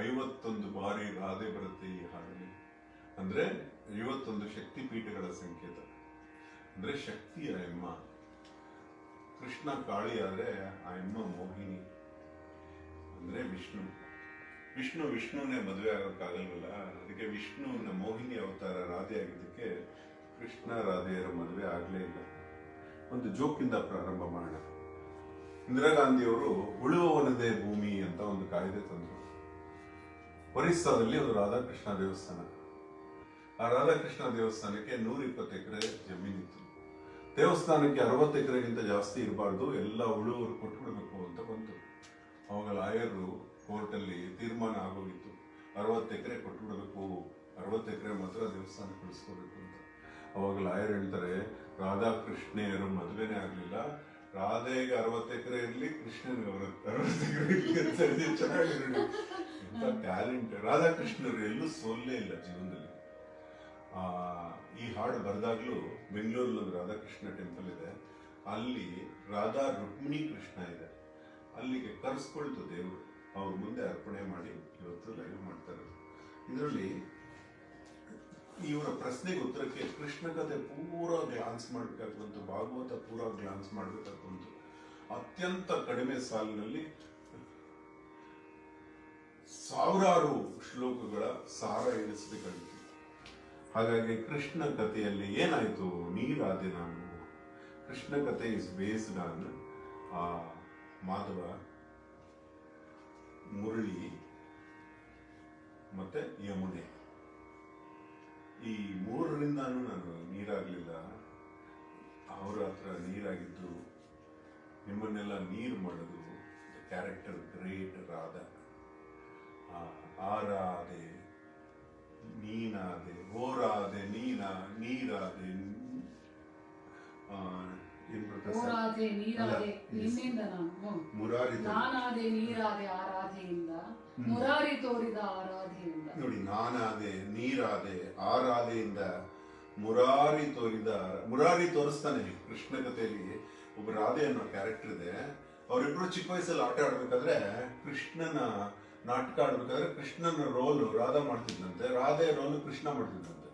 51 ಬಾರಿ ರಾಧೆ ಬರುತ್ತೆ ಈ ಹಾಡಲ್ಲಿ. ಅಂದ್ರೆ 51 ಶಕ್ತಿಪೀಠಗಳ ಸಂಕೇತ. ಅಂದ್ರೆ ಶಕ್ತಿಯ ಎಮ್ಮ. ಕೃಷ್ಣ ಕಾಳಿ ಆದ್ರೆ ಆ ಎಮ್ಮ ಮೋಹಿನಿ ಅಂದ್ರೆ ವಿಷ್ಣು. ವಿಷ್ಣುನೇ ಮದುವೆ ಆಗೋಕ್ಕಾಗಲ್ವಲ್ಲ, ಅದಕ್ಕೆ ವಿಷ್ಣುವಿನ ಮೋಹಿನಿ ಅವತಾರ ರಾಧೆ ಆಗಿದ್ದಕ್ಕೆ ಕೃಷ್ಣ ರಾಧೆಯರ ಮದುವೆ ಆಗಲೇ ಇಲ್ಲ. ಒಂದು ಜೋಕಿಂದ ಪ್ರಾರಂಭ ಮಾಡೋಣ. ಇಂದಿರಾ ಗಾಂಧಿಯವರು ಉಳುವವನದೇ ಭೂಮಿ ಅಂತ ಒಂದು ಕಾಯ್ದೆ ತಂದರು. ಒರಿಸ್ಸಾದಲ್ಲಿ ಒಂದು ರಾಧಾಕೃಷ್ಣ ದೇವಸ್ಥಾನ. ಆ ರಾಧಾಕೃಷ್ಣ ದೇವಸ್ಥಾನಕ್ಕೆ 120 ಎಕರೆ ಜಮೀನಿತ್ತು. ದೇವಸ್ಥಾನಕ್ಕೆ 60 ಎಕರೆಗಿಂತ ಜಾಸ್ತಿ ಇರಬಾರ್ದು, ಎಲ್ಲ ಉಳುವವರು ಕೊಟ್ಬಿಡ್ಬೇಕು ಅಂತ ಬಂತು. ಅವಾಗ ಲಾಯರು ಕೋರ್ಟಲ್ಲಿ ತೀರ್ಮಾನ ಆಗೋಗಿತ್ತು, 60 ಎಕರೆ ಕೊಟ್ಬಿಡ್ಬೇಕು, 60 ಎಕರೆ ಮಾತ್ರ ದೇವಸ್ಥಾನಕ್ಕೆ ಉಳಿಸ್ಕೋಬೇಕು ಅಂತ. ಅವಾಗ ಲಾಯರ್ ಹೇಳ್ತಾರೆ, ರಾಧಾಕೃಷ್ಣೆಯರು ಮದುವೆನೇ ಆಗಲಿಲ್ಲ, ರಾಧೆಗೆ 60 ಎಕರೆ ಇರಲಿ, ಕೃಷ್ಣನಿಗೆ 60 ಎಕರೆ ಇರಲಿ ಅಂತ ಹೇಳಿ ಚೆನ್ನಾಗಿರಲಿ. ಎಂತ ಟ್ಯಾಲೆಂಟ್! ರಾಧಾಕೃಷ್ಣರು ಎಲ್ಲೂ ಸೋಲ್ಲೇ ಇಲ್ಲ ಜೀವನದಲ್ಲಿ. ಈ ಹಾಡು ಬರೆದಾಗ್ಲೂ ಬೆಂಗಳೂರಲ್ಲಿ ಒಂದು ರಾಧಾಕೃಷ್ಣ ಟೆಂಪಲ್ ಇದೆ, ಅಲ್ಲಿ ರಾಧಾ ರುಕ್ಮಿಣಿ ಕೃಷ್ಣ ಇದೆ, ಅಲ್ಲಿಗೆ ಕರೆಸ್ಕೊಳ್ತು ದೇವರು. ಅವ್ರ ಮುಂದೆ ಅರ್ಪಣೆ ಮಾಡಿ ಇವತ್ತು ಲೈವ್ ಮಾಡ್ತಾರೆ. ಇದರಲ್ಲಿ ಇವರ ಪ್ರಶ್ನೆಗೆ ಉತ್ತರಕ್ಕೆ ಕೃಷ್ಣ ಕಥೆ ಪೂರಾ ಗ್ಲಾನ್ಸ್ ಮಾಡಬೇಕಾಗ್ಬಂತು, ಭಾಗವತ ಪೂರಾ ಗ್ಲಾನ್ಸ್ ಮಾಡಬೇಕಾಗ್ಬಂತು. ಅತ್ಯಂತ ಕಡಿಮೆ ಸಾಲಿನಲ್ಲಿ ಸಾವಿರಾರು ಶ್ಲೋಕಗಳ ಸಾರ ಎನಿಸಬೇಕಾಗಿತ್ತು. ಹಾಗಾಗಿ ಕೃಷ್ಣ ಕಥೆಯಲ್ಲಿ ಏನಾಯ್ತು, ನೀರಾದೆ ನಾನು. ಕೃಷ್ಣ ಕಥೆ is based on Madhava, Murali ಮತ್ತೆ ಯಮುನೆ. ಈ ಮೂರರಿಂದಾನು ನಾನು ನೀರಾಗ್ಲಿಲ್ಲ, ಅವರ ಹತ್ರ ನೀರಾಗಿದ್ದು ನಿಮ್ಮನ್ನೆಲ್ಲ ನೀರು ಮಾಡೋದು. Character great Radha. ಆರಾದೆ, ನೀನಾದೆ, ಓರಾದೆ, ನೀರಾದೆ, ಓರಾದೆ ನೀರಾದೆ ನಿನ್ನಿಂದ ನಾನು, ಮುರಾರಿ ನಾನಾದೆ ನೀರಾದೆ ಆರಾಧೆಯಿಂದ, ಮುರಾರಿ ತೋರಿದ ಆರಾಧೆಯಿಂದ. ನೋಡಿ, ನಾನಾದೆ ನೀರಾದೆ ಆರಾಧೆಯಿಂದ, ಮುರಾರಿ ತೋರಿಸ್ತಾನೆ. ಕೃಷ್ಣ ಕಥೆಯಲ್ಲಿ ಒಬ್ಬ ರಾಧೆ ಅನ್ನೋ ಕ್ಯಾರೆಕ್ಟರ್ ಇದೆ. ಅವರಿಬ್ರು ಚಿಕ್ಕ ವಯಸ್ಸಲ್ಲಿ ಆಟ ಆಡ್ಬೇಕಾದ್ರೆ ಕೃಷ್ಣನ ನಾಟಕ ಆಡ್ಬೇಕಾದ್ರೆ ಕೃಷ್ಣನ ರೋಲ್ ರಾಧಾ ಮಾಡ್ತಿದ್ದಂತೆ, ರಾಧೆ ರೋಲ್ ಕೃಷ್ಣ ಮಾಡ್ತಿದ್ದಂತೆ.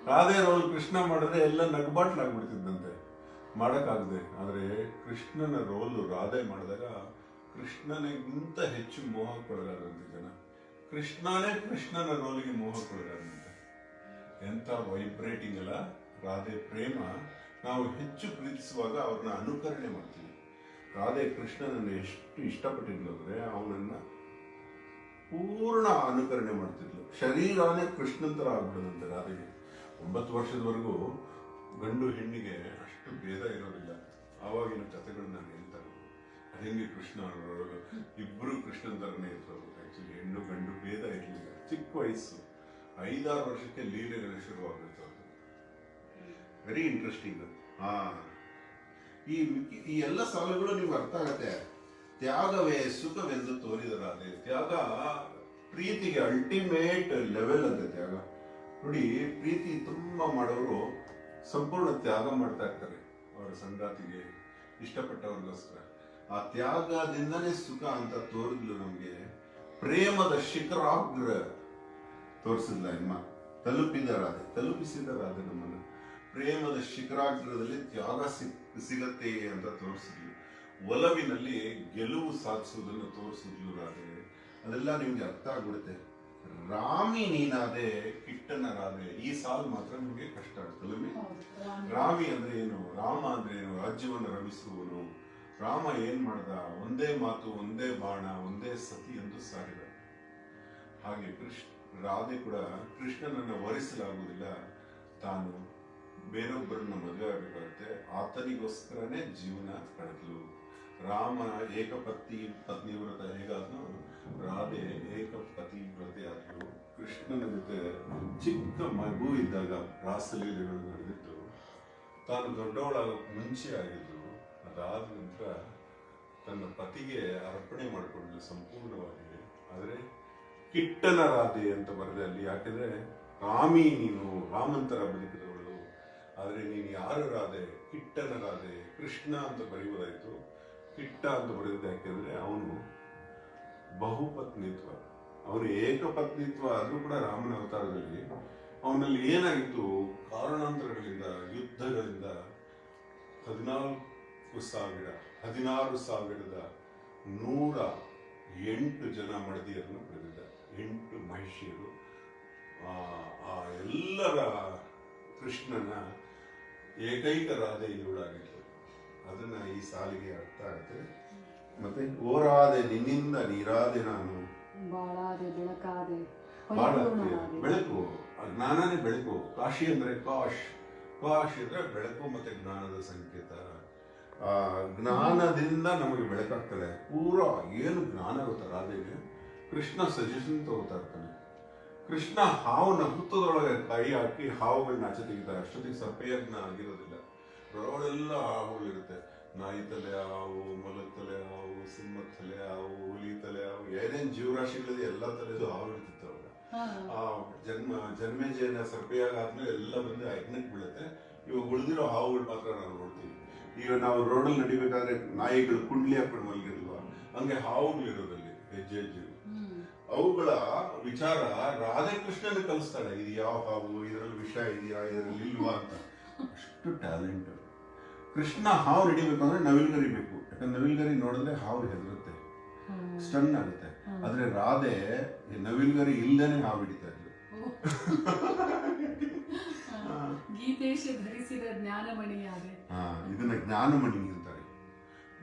ರಾಧೆ ರೋಲ್ ಕೃಷ್ಣ ಮಾಡಿದ್ರೆ ಎಲ್ಲ ನಗ್ಬಾಟ್ಲಾಗ್ಬಿಡ್ತಿದ್ದಂತೆ, ಮಾಡಕ್ಕಾಗದೆ. ಆದ್ರೆ ಕೃಷ್ಣನ ರೋಲ್ ರಾಧೆ ಮಾಡಿದಾಗ ಕೃಷ್ಣನಿಗಿಂತ ಹೆಚ್ಚು ಮೋಹಕ್ಕೊಳಗಾದಂತೆ ಜನ. ಕೃಷ್ಣನೇ ಕೃಷ್ಣನ ರೋಲಿಗೆ ಮೋಹಕ್ಕೊಳಗಾದಂತೆ. ಎಂತ ವೈಬ್ರೇಟಿಂಗ್ ಅಲ್ಲ ರಾಧೆ ಪ್ರೇಮ. ನಾವು ಹೆಚ್ಚು ಪ್ರೀತಿಸುವಾಗ ಅವ್ರನ್ನ ಅನುಕರಣೆ ಮಾಡ್ತೀವಿ. ರಾಧೆ ಕೃಷ್ಣನನ್ನು ಎಷ್ಟು ಇಷ್ಟಪಟ್ಟಿದ್ಲು ಅಂದ್ರೆ ಅವನನ್ನ ಪೂರ್ಣ ಅನುಕರಣೆ ಮಾಡ್ತಿದ್ಲು. ಶರೀರನೇ ಕೃಷ್ಣನ್ ತರ ಆಗ್ಬಿಡೋದಂತೆ ರಾಧೆಗೆ. 9 ವರ್ಷದವರೆಗೂ ಗಂಡು ಹೆಣ್ಣಿಗೆ ಅಷ್ಟು ಭೇದ ಇರೋದಿಲ್ಲ. ಆವಾಗಿನ ಕಥೆಗಳನ್ನ ನಾನು ಹೇಳ್ತಾರೆ. ಹೆಂಗೆ ಕೃಷ್ಣ ಇಬ್ರು ಕೃಷ್ಣನ್ ತರನೇ ಇದ್ರು. ಆಕ್ಚುಲಿ ಹೆಣ್ಣು ಗಂಡು ಭೇದ ಇರಲಿಲ್ಲ. ಚಿಕ್ಕ ವಯಸ್ಸು 5-6 ವರ್ಷಕ್ಕೆ ಲೀಲೆಗಳು ಶುರುವಾಗುತ್ತೆ. ಅದು ವೆರಿ ಇಂಟ್ರೆಸ್ಟಿಂಗ್. ಈ ಎಲ್ಲ ಸಾಲುಗಳು ನಿಮ್ಗೆ ಅರ್ಥ ಆಗತ್ತೆ. ತ್ಯಾಗವೇ ಸುಖವೆಂದು ತೋರಿದ ರಾಧೆ. ತ್ಯಾಗ ಪ್ರೀತಿಗೆ ಅಲ್ಟಿಮೇಟ್ ಲೆವೆಲ್ ಅಂತ ತ್ಯಾಗ. ನೋಡಿ, ಪ್ರೀತಿ ತುಂಬಾ ಮಾಡೋರು ಸಂಪೂರ್ಣ ತ್ಯಾಗ ಮಾಡ್ತಾ ಇರ್ತಾರೆ ಅವರ ಸಂಗಾತಿಗೆ, ಇಷ್ಟಪಟ್ಟವ್ರಿಗೋಸ್ಕರ. ಆ ತ್ಯಾಗದಿಂದನೇ ಸುಖ ಅಂತ ತೋರಿದ್ಲು ನಮ್ಗೆ. ಪ್ರೇಮದ ಶಿಖರಾಗ್ರ ತೋರಿಸಿದ್ಲ ಅಮ್ಮ. ತಲುಪಿಸಿದ ರಾಧೆ ನಮ್ಮನ್ನು. ಪ್ರೇಮದ ಶಿಖರಾಗ್ರದಲ್ಲಿ ತ್ಯಾಗ ಸಿಗತ್ತೆ ಅಂತ ತೋರಿಸಿದ್ಲು. ಒಲವಿನಲ್ಲಿ ಗೆಲುವು ಸಾಧಿಸುವುದನ್ನು ತೋರಿಸಿದ್ಲು ರಾಧೆ. ಅದೆಲ್ಲ ನಿಮ್ಗೆ ಅರ್ಥ ಆಗ್ಬಿಡುತ್ತೆ. ರಾಮಿ ನೀನಾದೆ ಕಿಟ್ಟನ ರಾಧೆ. ಈ ಸಾಲು ಮಾತ್ರ ನಿಮ್ಗೆ ಕಷ್ಟ ಆಗ್ತದೆ. ರಾಮಿ ಅಂದ್ರೆ ಏನು, ರಾಮ ಅಂದ್ರೆ ಏನು, ರಾಜ್ಯವನ್ನು ರಮಿಸುವನು. ರಾಮ ಏನ್ ಮಾಡ್ದ, ಒಂದೇ ಮಾತು, ಒಂದೇ ಬಾಣ, ಒಂದೇ ಸತಿ ಎಂದು ಸಾರಿದ. ಹಾಗೆ ರಾಧೆ ಕೂಡ ಕೃಷ್ಣನನ್ನ ವರಿಸಲಾಗುವುದಿಲ್ಲ, ತಾನು ಬೇರೊಬ್ಬರನ್ನ ಮದುವೆ ಆಗಬೇಕಾಗುತ್ತೆ. ಆತನಿಗೋಸ್ಕರನೇ ಜೀವನ ಕಳೆದ್ಲು. ರಾಮ ಪತ್ನಿವ್ರತ ಹೇಗಾದ್ನು, ರಾಧೆ ಏಕಪತಿವ್ರತೆ ಆದ್ಲು. ಕೃಷ್ಣನ ಜೊತೆ ಚಿಕ್ಕ ಮಗು ಇದ್ದಾಗ ರಾಸಲೀಲೆಗಳು ನಡೆದಿತ್ತು. ತಾನು ದೊಡ್ಡವಳಾಗೋಕೆ ಮುಂಚೆ ಆಗಿದ್ದು. ಅದಾದ ನಂತರ ತನ್ನ ಪತಿಗೆ ಅರ್ಪಣೆ ಮಾಡಿಕೊಂಡ್ಲು ಸಂಪೂರ್ಣವಾಗಿ. ಆದರೆ ಕಿಟ್ಟನ ರಾಧೆ ಅಂತ ಬರೆದೆ ಅಲ್ಲಿ. ಯಾಕೆಂದ್ರೆ ರಾಮಿ ನೀನು ರಾಮಂತರ ಬದುಕಿದವಳು, ಆದರೆ ನೀನು ಯಾರು ರಾಧೆ, ಕಿಟ್ಟನ ರಾಧೆ. ಕೃಷ್ಣ ಅಂತ ಬರೆಯುವುದಾಯ್ತು, ಕಿಟ್ಟ ಅಂತ ಬರೆದಿದ್ದು ಯಾಕೆಂದ್ರೆ ಅವನು ಬಹುಪತ್ನಿತ್ವ, ಅವನು ಏಕಪತ್ನಿತ್ವ ಆದ್ರೂ ಕೂಡ ರಾಮನ ಅವತಾರದಲ್ಲಿ ಅವನಲ್ಲಿ ಏನಾಗಿತ್ತು, ಕಾರಣಾಂತರಗಳಿಂದ, ಯುದ್ಧಗಳಿಂದ 16,108 ಜನ ಮಡದಿಯರನ್ನು ಪಡೆದಿದ್ದ. 8 ಮಹಿಷಿಯರು. ಆ ಎಲ್ಲರ ಕೃಷ್ಣನ ಏಕೈಕ ರಾಧೆ ಇವಳಾಗಿತ್ತು. ಅದನ್ನ ಈ ಸಾಲಿಗೆ ಅರ್ಥ ಆಗುತ್ತೆ. ಮತ್ತೆ ಓರಾದೆ ನಿನ್ನಿಂದ ನೀರಾದೆ ನಾನು, ಬಾಳಾದೆ ಬೆಳಕಾದೆ ಬಾಳಾದೆ ಬೆಳಕು, ಜ್ಞಾನನೇ ಬೆಳಕು. ಕಾಶಿ ಅಂದ್ರೆ ಕಾಶ್ ಅಂದ್ರೆ ಬೆಳಕು ಮತ್ತೆ ಜ್ಞಾನದ ಸಂಕೇತ. ಆ ಜ್ಞಾನದಿಂದ ನಮಗೆ ಬೆಳಕಾಗ್ತದೆ. ಪೂರ ಏನು ಜ್ಞಾನ ಗೊತ್ತಾ ರಾಧೆಗೆ? ಕೃಷ್ಣ ಸಜೆಷನ್ ತಗೋತಾ ಇರ್ತಾನೆ. ಕೃಷ್ಣ ಹಾವನ್ನ ಹುತ್ತದೊಳಗೆ ಕೈ ಹಾಕಿ ಹಾವುಗಳನ್ನ ಆಚೆ ತೆಗಿತಾರೆ. ಅಷ್ಟೊತ್ತಿಗೆ ಸರ್ಪಯಜ್ಞ ಆಗಿರೋದಿಲ್ಲ. ರೋಡೆಲ್ಲ ಹಾವುಗಳಿರುತ್ತೆ. ನಾಯಿ ತಲೆ ಹಾವು, ಮೊಲದ ತಲೆ ಹಾವು, ಸಿಂಹದ ತಲೆ ಹಾವು, ಹುಲಿ ತಲೆ ಹಾವು, ಏನೇನ್ ಜೀವರಾಶಿಗಳಿದೆ ಎಲ್ಲ ತಲೆದು ಹಾವು ಇರ್ತಿತ್ತು ಅವಾಗ. ಆ ಜನ್ಮೇಜಯನ ಸರ್ಪಯಾಗ ಆದ್ಮೇಲೆ ಎಲ್ಲ ಬಂದು ಯಜ್ಞಕ್ಕೆ ಬೀಳುತ್ತೆ. ಇವಾಗ ಉಳಿದಿರೋ ಹಾವುಗಳು ಮಾತ್ರ ನಾವು ನೋಡ್ತೀವಿ. ಈಗ ನಾವು ರೋಡಲ್ಲಿ ನಡಿಬೇಕಾದ್ರೆ ನಾಯಿಗಳು ಕುಂಡ್ಲಿ ಹಾಕೊಂಡು ಮಲಗಿಲ್ವಾ, ಹಂಗೆ ಹಾವುಗಳು ಇರೋದಲ್ಲಿ ಹೆಜ್ಜೆ ಹೆಜ್ಜೆ. ಅವುಗಳ ವಿಚಾರ ರಾಧೆ ಕೃಷ್ಣನ ಕಲಿಸ್ತಾಳೆ. ಇದು ಯಾವ ಹಾವು, ಇದರಲ್ಲಿ ವಿಷ ಇದೆಯಾ, ಇದರಲ್ಲಿ ಇಲ್ವಾ ಅಂತ. ಅಷ್ಟು ಟ್ಯಾಲೆಂಟ್. ಕೃಷ್ಣ ಹಾವು ನಡಿಬೇಕಂದ್ರೆ ನವಿಲ್ಗರಿ ಬೇಕು. ಯಾಕಂದ್ರೆ ನವಿಲ್ಗರಿ ನೋಡಿದ್ರೆ ಹಾವು ಹೆದರುತ್ತೆ, ಸ್ಟನ್ ಆಗುತ್ತೆ. ಆದ್ರೆ ರಾಧೆ ನವಿಲ್ಗರಿ ಇಲ್ದೇನೆ ಹಾವು ಹಿಡಿತಾ ಇದ್ರು. ಗೀತೇಶ ಧರಿಸಿದ ಜ್ಞಾನಮಣಿಯಾದೆ. ಇದನ್ನ ಜ್ಞಾನಮಣಿ ಅಂತಾರೆ.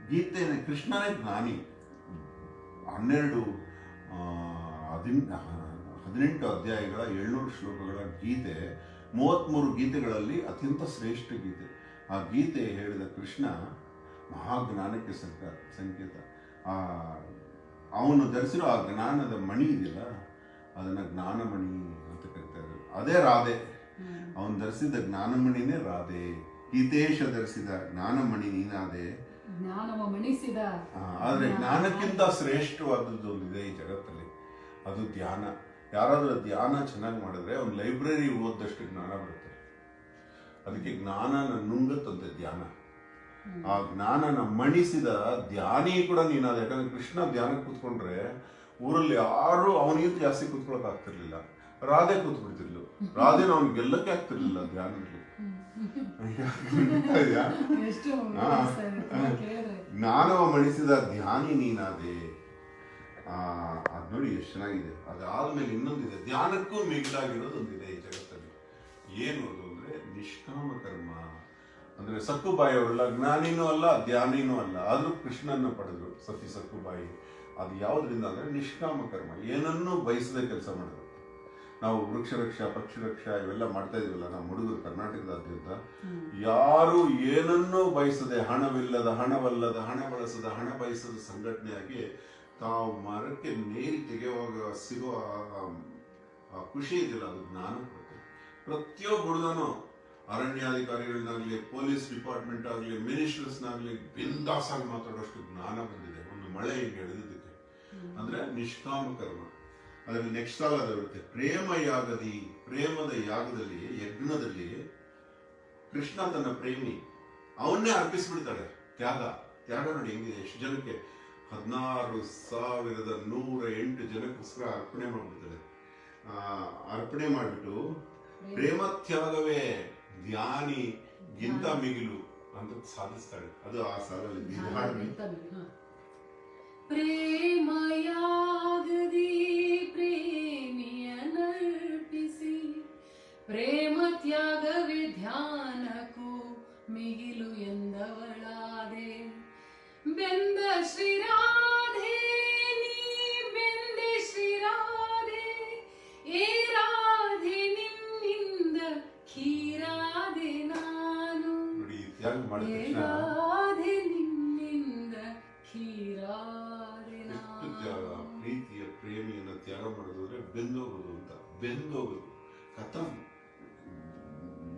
ಗೀತೆ ಕೃಷ್ಣನೇ ಜ್ಞಾನಿ. 18 ಅಧ್ಯಾಯಗಳ 700 ಶ್ಲೋಕಗಳ ಗೀತೆ, 33 ಗೀತೆಗಳಲ್ಲಿ ಅತ್ಯಂತ ಶ್ರೇಷ್ಠ ಗೀತೆ. ಆ ಗೀತೆ ಹೇಳಿದ ಕೃಷ್ಣ ಮಹಾಜ್ಞಾನಕ್ಕೆ ಸಂಕೇತ. ಅವನು ಧರಿಸಿರೋ ಆ ಜ್ಞಾನದ ಮಣಿ ಇದೆಯಲ್ಲ, ಅದನ್ನ ಜ್ಞಾನಮಣಿ ಅಂತ ಕರೀತಾರೆ. ಅದೇ ರಾಧೆ. ಅವನು ಧರಿಸಿದ ಜ್ಞಾನಮಣಿನೇ ರಾಧೆ. ಗೀತೇಶ ಧರಿಸಿದ ಜ್ಞಾನಮಣಿ ನೀನಾದೆ. ಜ್ಞಾನವ ಮಣಿಸಿದ. ಆದ್ರೆ ಜ್ಞಾನಕ್ಕಿಂತ ಶ್ರೇಷ್ಠವಾದದ್ದು ಒಂದಿದೆ ಈ ಜಗತ್ತಲ್ಲಿ, ಅದು ಧ್ಯಾನ. ಯಾರಾದ್ರೂ ಧ್ಯಾನ ಚೆನ್ನಾಗಿ ಮಾಡಿದ್ರೆ ಒಂದು ಲೈಬ್ರರಿ ಓದಷ್ಟು ಜ್ಞಾನ ಬರುತ್ತೆ. ಅದಕ್ಕೆ ಜ್ಞಾನನ ನುಂಗತ್ತಂತೆ ಧ್ಯಾನ. ಆ ಜ್ಞಾನನ ಮಣಿಸಿದ ಧ್ಯಾನಿ ಕೂಡ ನೀನಾದ. ಯಾಕಂದ್ರೆ ಕೃಷ್ಣ ಧ್ಯಾನಕ್ಕೆ ಕೂತ್ಕೊಂಡ್ರೆ ಊರಲ್ಲಿ ಯಾರು ಅವನಿಗಿಂತ ಜಾಸ್ತಿ ಕೂತ್ಕೊಳಕ್ ಆಗ್ತಿರ್ಲಿಲ್ಲ. ರಾಧೆ ಕೂತ್ಬಿಡ್ತಿರ್ಲು. ರಾಧೆನ ಅವ್ನಿಗೆ ಗೆಲ್ಲಕ್ಕೆ ಆಗ್ತಿರ್ಲಿಲ್ಲ ಧ್ಯಾನದಲ್ಲಿ. ಜ್ಞಾನವ ಮಣಿಸಿದ ಧ್ಯಾನಿ ನೀನಾದೆ. ಅದ್ ನೋಡಿ ಎಷ್ಟು ಚೆನ್ನಾಗಿದೆ. ಅದಾದ್ಮೇಲೆ ಇನ್ನೊಂದಿದೆ, ಧ್ಯಾನಕ್ಕೂ ಮಿಗಿಲಾಗಿರೋದು ಒಂದಿದೆ ಈ ಜಗತ್ತಲ್ಲಿ. ಏನು ಅದು ಅಂದ್ರೆ ನಿಷ್ಕಾಮ ಕರ್ಮ. ಅಂದ್ರೆ ಸಕ್ಕುಬಾಯಿ ಅವರಲ್ಲ, ಜ್ಞಾನಿನೂ ಅಲ್ಲ ಧ್ಯಾನಿನೂ ಅಲ್ಲ, ಆದ್ರೂ ಕೃಷ್ಣನ ಪಡೆದ್ರು ಸತಿ ಸಕ್ಕುಬಾಯಿ. ಅದು ಯಾವುದರಿಂದ ಅಂದ್ರೆ ನಿಷ್ಕಾಮ ಕರ್ಮ, ಏನನ್ನೂ ಬಯಸದೆ ಕೆಲಸ ಮಾಡಿದ್ರು. ನಾವು ವೃಕ್ಷ ರಕ್ಷಾ, ಪಕ್ಷಿ ರಕ್ಷಾ ಇವೆಲ್ಲ ಮಾಡ್ತಾ ಇದೀವಲ್ಲ ನಾವು ಹುಡುಗರು ಕರ್ನಾಟಕದಾದ್ಯಂತ. ಯಾರು ಏನನ್ನೂ ಬಯಸದೆ, ಹಣವಿಲ್ಲದ, ಹಣವಲ್ಲದ, ಹಣ ಬಳಸದ, ಹಣ ಬಯಸದ ಸಂಘಟನೆಯಾಗಿ ತಾವು ಮರಕ್ಕೆ ನೇರಿ ತೆಗೆಯುವಾಗ ಸಿಗುವ ಖುಷಿ ಇದೆಯಲ್ಲ, ಅದು ಜ್ಞಾನ ಕೊಡುತ್ತೆ. ಪ್ರತಿಯೊಬ್ಬ ಹುಡುಗನು ಅರಣ್ಯಾಧಿಕಾರಿಗಳನ್ನಾಗ್ಲಿ, ಪೊಲೀಸ್ ಡಿಪಾರ್ಟ್ಮೆಂಟ್ ಆಗ್ಲಿ, ಮಿನಿಸ್ಟರ್ಸ್ನಾಗ್ಲಿ ಬಿಂದಾಸಾಗಿ ಮಾತಾಡೋಷ್ಟು ಜ್ಞಾನ ಬಂದಿದೆ. ಒಂದು ಮಳೆ ಹಿಂಗೆ ಎಳೆದಿದ್ದಕ್ಕೆ ಅಂದ್ರೆ ನಿಷ್ಕಾಮ ಕರ್ಮ. ಅದರಲ್ಲಿ ನೆಕ್ಸ್ಟ್ ಸಾಲ ಬರುತ್ತೆ, ಪ್ರೇಮ ಯಾಗದಿ. ಪ್ರೇಮದ ಯಾಗದಲ್ಲಿ, ಯಜ್ಞದಲ್ಲಿ ಕೃಷ್ಣ ತನ್ನ ಪ್ರೇಮಿ ಅವನ್ನೇ ಅರ್ಪಿಸ್ಬಿಡ್ತಾಳೆ. ತ್ಯಾಗ ನೋಡಿ ಹೆಂಗಿದೆ. ಎಷ್ಟು ಜನಕ್ಕೆ? 16,108 ಜನಕ್ಕೋಸ್ಕರ ಅರ್ಪಣೆ ಮಾಡ್ಬಿಡ್ತಾಳೆ. ಅರ್ಪಣೆ ಮಾಡಿಬಿಟ್ಟು ಪ್ರೇಮ ತ್ಯಾಗವೇ ಧ್ಯಾನಿಗಿಂತ ಮಿಗಿಲು ಅಂತ ಸಾಧಿಸ್ತಾಳೆ. ಅದು ಆ ಸಾಲಲ್ಲಿ ಪ್ರೇಮಯಾಗದಿ ಪ್ರೇಮಿಯನರ್ಪಿಸಿ, ಪ್ರೇಮ ತ್ಯಾಗವೇ ಧ್ಯಾನಕ್ಕೂ ಮಿಗಿಲು ಎಂದವಳಾದೆ. ಬೆಂದ ಶ್ರೀರಾಧೆ ನೀ ಬೆಂದೆ ಶ್ರೀರಾಧೆ, ಏ ರಾಧೆ ನಿನ್ನಿಂದ ಖೀರಾದೆ ನಾನು, ಏ ರಾಧೆ ನಿನ್ನಿಂದ ಖೀರಾದೆ ನಾನು. ಪ್ರೀತಿಯ ಪ್ರೇಮಿಯನ್ನ ತ್ಯಾಗ ಮಾಡೋದ್ರೆ ಬೆಂದೋಗೋದು ಅಂತ. ಬೆಂದೋಗೋದು ಖತಮ್.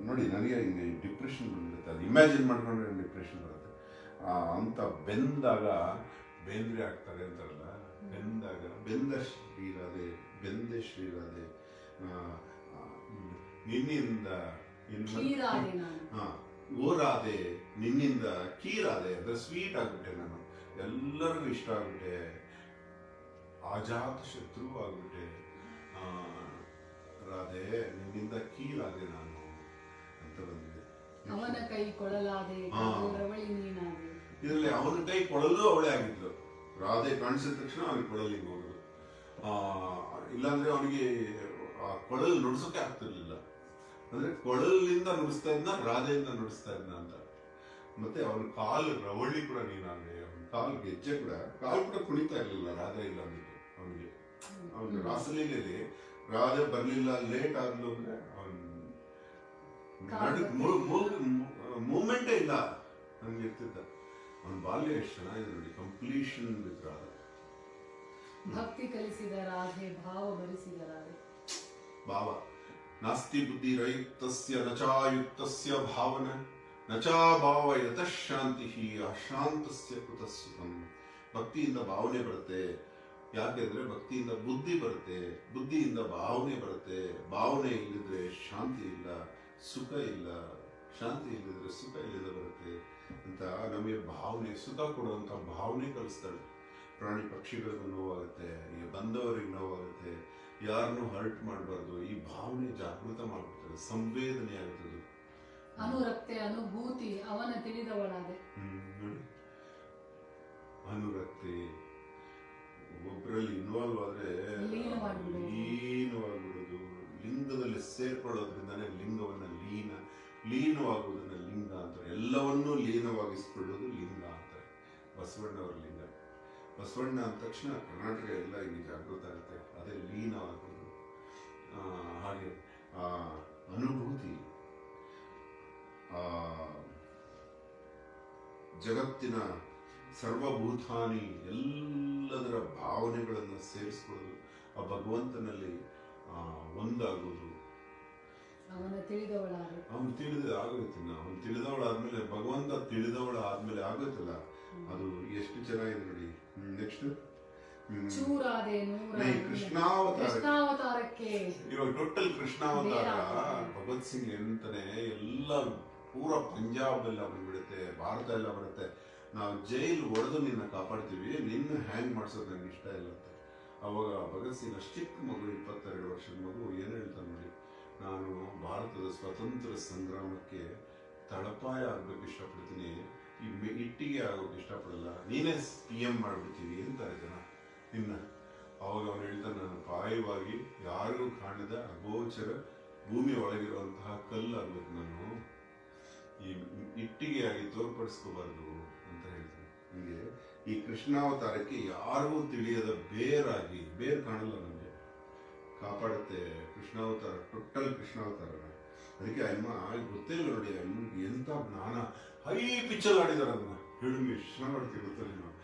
ನೋಡಿ, ನನಗೆ ಡಿಪ್ರೆಷನ್ ಬಂದಿರುತ್ತೆ. ಅದು ಇಮ್ಯಾಜಿನ್ ಮಾಡ್ಕೊಂಡ್ರೆ ಡಿಪ್ರೆಷನ್ ಬರುತ್ತೆ. ಅಂತ ಬೆಂದಾಗ ಬೇಂದ್ರೆ ಆಗ್ತಾರೆ ಅಂತಾರಲ್ಲ, ಬೆಂದಾಗ ಬೆಂದ ಶ್ರೀರಾಧೆ, ಬೆಂದೆ ಶ್ರೀರಾಧೆ, ನಿನ್ನಿಂದ ಓರಾದೆ, ನಿನ್ನಿಂದ ಕೀರಾದೆ ಅಂದ್ರೆ ಸ್ವೀಟ್ ಆಗ್ಬಿಟ್ಟೆ ನಾನು, ಎಲ್ಲರಿಗೂ ಇಷ್ಟ ಆಗ್ಬಿಟ್ಟೆ, ಆಜಾತ ಶತ್ರು ಆಗ್ಬಿಟ್ಟೆ. ರಾಧೆ ನಿನ್ನಿಂದ ಕೀರಾದೆ ನಾನು ಅಂತ ಬಂದಿದೆ. ಅವನ ಕೈ ಕೊಳಲಾದೆ, ಇದರಲ್ಲಿ ಅವನ ಕೈ ಕೊಳಲು ಅವಳೇ ಆಗಿದ್ಲು. ರಾಧೆ ಕಾಣಿಸಿದ ತಕ್ಷಣ ಅವನಿಗೆ ಕೊಳಲಿಗೆ ಹೋಗುದು. ಇಲ್ಲಾಂದ್ರೆ ಅವನಿಗೆ ಆ ಕೊಳಲು ನುಡ್ಸೋಕೆ ಆಗ್ತಿರ್ಲಿಲ್ಲ. ಅಂದ್ರೆ ಕೊಳಲಿಂದ ನುಡಿಸ್ತಾ ಇದ್ನ, ರಾಧೆಯಿಂದ ನುಡಿಸ್ತಾ ಇದ್ನ ಅಂತ. ಮತ್ತೆ ಅವನ ಕಾಲು ರವಳಿ ಕೂಡ ನೀನಾಗೆ, ಅವನ ಕಾಲು ಗೆಜ್ಜೆ ಕೂಡ ಕಾಲು ಕೂಡ ಕುಣಿತಾ ಇರ್ಲಿಲ್ಲ ರಾಧೆ ಇಲ್ಲ ಅಂದಿದ್ದು ಅವನಿಗೆ. ಅವನ ರಾಸಲೀಲೆಯಲ್ಲಿ ರಾಧೆ ಬರ್ಲಿಲ್ಲ, ಲೇಟ್ ಆದ್ಲು ಅಂದ್ರೆ ಅವನ್ ಮೂಮೆಂಟೇ ಇಲ್ಲ ಹಂಗೆ ಇರ್ತಿದ್ದ. ಅವನ ಬಾಲ್ಯ ಎಷ್ಟು ಚೆನ್ನಾಗಿದೆ ನೋಡಿ, ಕಂಪ್ಲೀಷನ್ ವಿತ್ ರಾಧೆ. ಭಕ್ತಿ ಕಲಿಸಿದ ರಾಧೆ, ಭಾವ ಭರಿಸಿದ ರಾಧೆ. ಭಾವ ನಾಸ್ತಿ ಬುದ್ಧಿರಯುಕ್ತಸ್ಯ ನಚಾಯುಕ್ತಸ್ಯ ಭಾವನ ನಚಾ ಭಾವ ಯತಃ ಶಾಂತಿ ಅಶಾಂತಸ್ಯ ಕುತಃ. ಭಕ್ತಿಯಿಂದ ಭಾವನೆ ಬರುತ್ತೆ. ಯಾಕೆಂದ್ರೆ ಭಕ್ತಿಯಿಂದ ಬುದ್ಧಿ ಬರುತ್ತೆ, ಬುದ್ಧಿಯಿಂದ ಭಾವನೆ ಬರುತ್ತೆ. ಭಾವನೆ ಇಲ್ಲದ್ರೆ ಶಾಂತಿ ಇಲ್ಲ, ಸುಖ ಇಲ್ಲ. ಶಾಂತಿ ಇಲ್ಲದ್ರೆ ಸುಖ ಇಲ್ಲದೆ ಬರುತ್ತೆ ಅಂತ ನಮಗೆ ಭಾವನೆ, ಸುಖ ಕೊಡುವಂತ ಭಾವನೆ ಕಲಿಸ್ತಾಳೆ. ಪ್ರಾಣಿ ಪಕ್ಷಿಗಳಿಗೂ ನೋವಾಗುತ್ತೆ, ಈಗ ಬಂದವರಿಗೆ ನೋವಾಗುತ್ತೆ, ಯಾರನ್ನು ಹರ್ಟ್ ಮಾಡಬಾರ್ದು. ಈ ಭಾವನೆ ಜಾಗೃತ ಮಾಡ್ಬಿಡ್ತಾರೆ, ಸಂವೇದನೆ ಆಗುತ್ತದೆ. ಅನುರಕ್ತೆ ಅನುಭೂತಿ ಅವನ ತಿಳಿದವಳಾದೆ. ನೋಡಿ, ಅನುರಕ್ತೆ ಒಬ್ಬರಲ್ಲಿ ಇನ್ವಾಲ್ವ್ ಆದ್ರೆ ಲೀನವಾಗ್ಬಿಡೋದು. ಲಿಂಗದಲ್ಲಿ ಸೇರ್ಕೊಳ್ಳೋದ್ರಿಂದಾನೇ ಲಿಂಗವನ್ನ ಲೀನವಾಗುವುದನ್ನ ಲಿಂಗ ಅಂತಾರೆ. ಎಲ್ಲವನ್ನೂ ಲೀನವಾಗಿಸ್ಕೊಳ್ಳೋದು ಲಿಂಗ ಅಂತಾರೆ. ಬಸವಣ್ಣವರ ಲಿಂಗ. ಬಸವಣ್ಣ ಅಂದ ತಕ್ಷಣ ಕರ್ನಾಟಕ ಎಲ್ಲ ಇಲ್ಲಿ ಜಾಗೃತ ಆಗುತ್ತೆ, ಅದೇ ಲೀನವಾಗೋದು. ಹಾಗೆ ಅನುಭೂತಿ, ಜಗತ್ತಿನ ಸರ್ವಭೂತಾನಿ ಎಲ್ಲದರ ಭಾವನೆಗಳನ್ನು ಸೇರಿಸ್ಕೊಳ್ಳೋದು, ಆ ಭಗವಂತನಲ್ಲಿ ಒಂದಾಗೋದು. ಅವನು ತಿಳಿದವಳಾದ್ರೆ ಅವನು ತಿಳಿದ ಆಗೋಯ್ತು. ಅವನು ತಿಳಿದವಳಾದ್ಮೇಲೆ, ಭಗವಂತ ತಿಳಿದವಳ ಆದ್ಮೇಲೆ ಆಗೋಯ್ತಲ್ಲ, ಅದು ಎಷ್ಟು ಚೆನ್ನಾಗಿದೆ ನೋಡಿ. ನೆಕ್ಸ್ಟ್ ಕೃಷ್ಣಾವತಾರಕ್ಕೆ ಇವಾಗ ಟೋಟಲ್ ಕೃಷ್ಣಾವತಾರ. ಭಗವತ್ ಸಿಂಗ್ ಎಂತಾನೆ ಎಲ್ಲ ಪೂರ ಪಂಜಾಬ್ ಎಲ್ಲ ಬಂದ್ಬಿಡುತ್ತೆ, ಭಾರತ ಎಲ್ಲ ಬರುತ್ತೆ. ನಾವು ಜೈಲ್ ಹೊಡೆದು ನಿನ್ನ ಕಾಪಾಡ್ತೀವಿ, ನಿನ್ನ ಹ್ಯಾಂಗ್ ಮಾಡ್ಸೋದು ನಂಗೆ ಇಷ್ಟ ಇಲ್ಲ ಅಂತ. ಅವಾಗ ಭಗತ್ ಸಿಂಗ್ ಚಿಕ್ಕ ಮಗು, 22 ವರ್ಷದ ಮಗು ಏನು ಹೇಳ್ತಾನೆ ನೋಡಿ, ನಾನು ಭಾರತದ ಸ್ವತಂತ್ರ ಸಂಗ್ರಾಮಕ್ಕೆ ತಳಪಾಯ ಆಗ್ಬೇಕು ಇಷ್ಟಪಡ್ತೀನಿ, ಈ ಇಟ್ಟಿಗೆ ಆಗೋಕೆ ಇಷ್ಟಪಡಲ್ಲ, ನೀನೇ PM ಮಾಡ್ಬಿಡ್ತೀವಿ ಅಂತಾರೆ ಜನ ನಿನ್ನ. ಅವಾಗ ಅವನು ಹೇಳ್ತಾನೆ, ನಾನು ಪಾಯವಾಗಿ ಯಾರಿಗೂ ಕಾಣದ ಅಗೋಚರ ಭೂಮಿ ಒಳಗಿರುವಂತಹ ಕಲ್ಲು ಆಗ್ಬೇಕು, ನಾನು ಈ ಇಟ್ಟಿಗೆ ಆಗಿ ತೋರ್ಪಡಿಸ್ಕೋಬಾರ್ದು ಅಂತ ಹೇಳ್ತಾನೆ. ನಿಮಗೆ ಈ ಕೃಷ್ಣಾವತಾರಕ್ಕೆ ಯಾರಿಗೂ ತಿಳಿಯದ ಬೇರಾಗಿ, ಬೇರ್ ಕಾಣಲ್ಲ ನಮಗೆ, ಕಾಪಾಡುತ್ತೆ ಕೃಷ್ಣಾವತಾರ. ಟೋಟಲ್ ಕೃಷ್ಣಾವತಾರ. ಅದಕ್ಕೆ ಅಮ್ಮ ಗೊತ್ತಿಲ್ಲ ನೋಡಿ, ಅಮ್ಮನಿಗೆ ಎಂತ ಜ್ಞಾನ, ಹೈ ಪಿಚ್ಚಲ್ಲಿ ಆಡಿದಾರೆ ಅದನ್ನ. ಹೇಳಿ ಎಷ್ಟು ಮಾಡ್ತೀವಿ ಗೊತ್ತಿಲ್ಲ ನಾವು.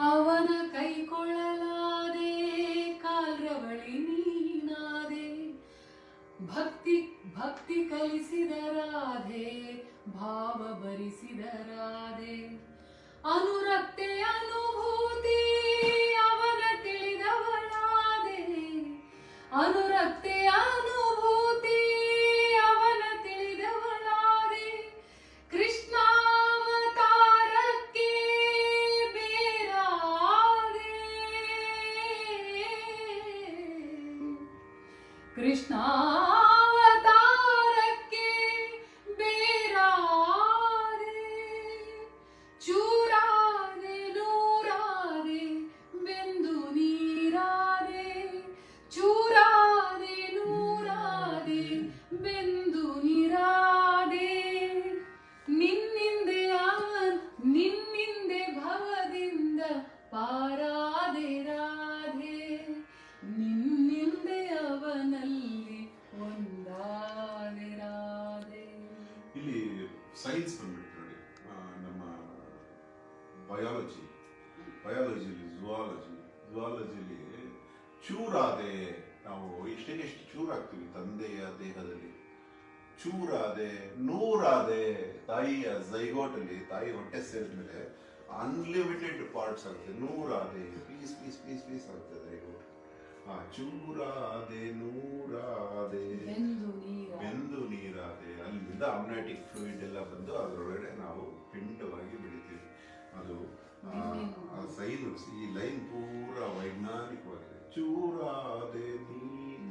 ಅವನ ಕೈಕೊಳ್ಳಲಾದೆ, ಕಾಲ್ರವಳಿ ನೀನಾದೆ. ಭಕ್ತಿ ಕಲಿಸಿದ ರಾಧೆ, ಭಾವ ಭರಿಸಿದ ರಾಧೆ. ಅನುರಕ್ತೆ ಅನುಭೂತಿ ಅವನ ತಿಳಿದವಳಾದೆ. ಅನುರಕ್ತೆ ಅನುಭೂತಿ ಅವನ ತಿಳಿದವಳಾದೆ. ಕೃಷ್ಣಾವತಾರಕ್ಕೆ ಬೇರಾದೆ. ಕೃಷ್ಣಾವತಾರಕ್ಕೆ ಬೇರಾದೆ. ಚೂರಾದೆ ನೂರಾದೆ ಬೆಂದು ನೀರಾದೆ. ಚೂರಾದೆ ನೂರಾದೆ ಬೆಂದು ನೀರಾದೆ. ನಿನ್ನಿಂದೆ ಭವದಿಂದ ಪಾರಾದೆ ರಾಧೆ. ನಿನ್ನಿಂದೆ ಅವನಲ್ಲಿ ಒಂದಾದೆ ರಾಧೆ. ಇಲ್ಲಿ ಸೈನ್ಸ್ ಬಂದ್ಬಿಟ್ಟು ನೋಡಿ, ನಮ್ಮ ಬಯಾಲಜಿಲಿ ಝುವಾಲಜಿಲಿ ಚೂರಾದೆ, ನಾವು ಎಷ್ಟು ಚೂರಾಗ್ತೀವಿ ತಂದೆಯ ದೇಹದಲ್ಲಿ. ಚೂರಾದೆ, ನೂರಾದೆ, ತಾಯಿಯ ಝೈಗೋಟಲ್ಲಿ, ತಾಯಿ ಹೊಟ್ಟೆ ಸೇರಿದ್ಮೇಲೆ ಅನ್ಲಿಮಿಟೆಡ್ ಪಾರ್ಟ್ಸ್ ಆಗುತ್ತೆ. ನೂರಾದೆ, ಪೀಸ್ ಆಗುತ್ತೆ ಝೈಗೋಟ್. ಚೂರಾದೆ, ನೂರಾದೆ, ಬೆಂದು ನೀರಾದೆ. ಅಲ್ಲಿಂದ ಅಮ್ನಾಟಿಕ್ ಫ್ಲೂಯಿಡ್ ಎಲ್ಲ ಬಂದು ಅದರೊಳಗಡೆ ನಾವು ಪಿಂಡವಾಗಿ ಬೆಳಿತೀವಿ. ಅದು ಸೈನ್ಸ್, ಈ ಲೈನ್ ಪೂರ ವೈಜ್ಞಾನಿಕವಾಗಿದೆ. ಚೂರಾದೆ,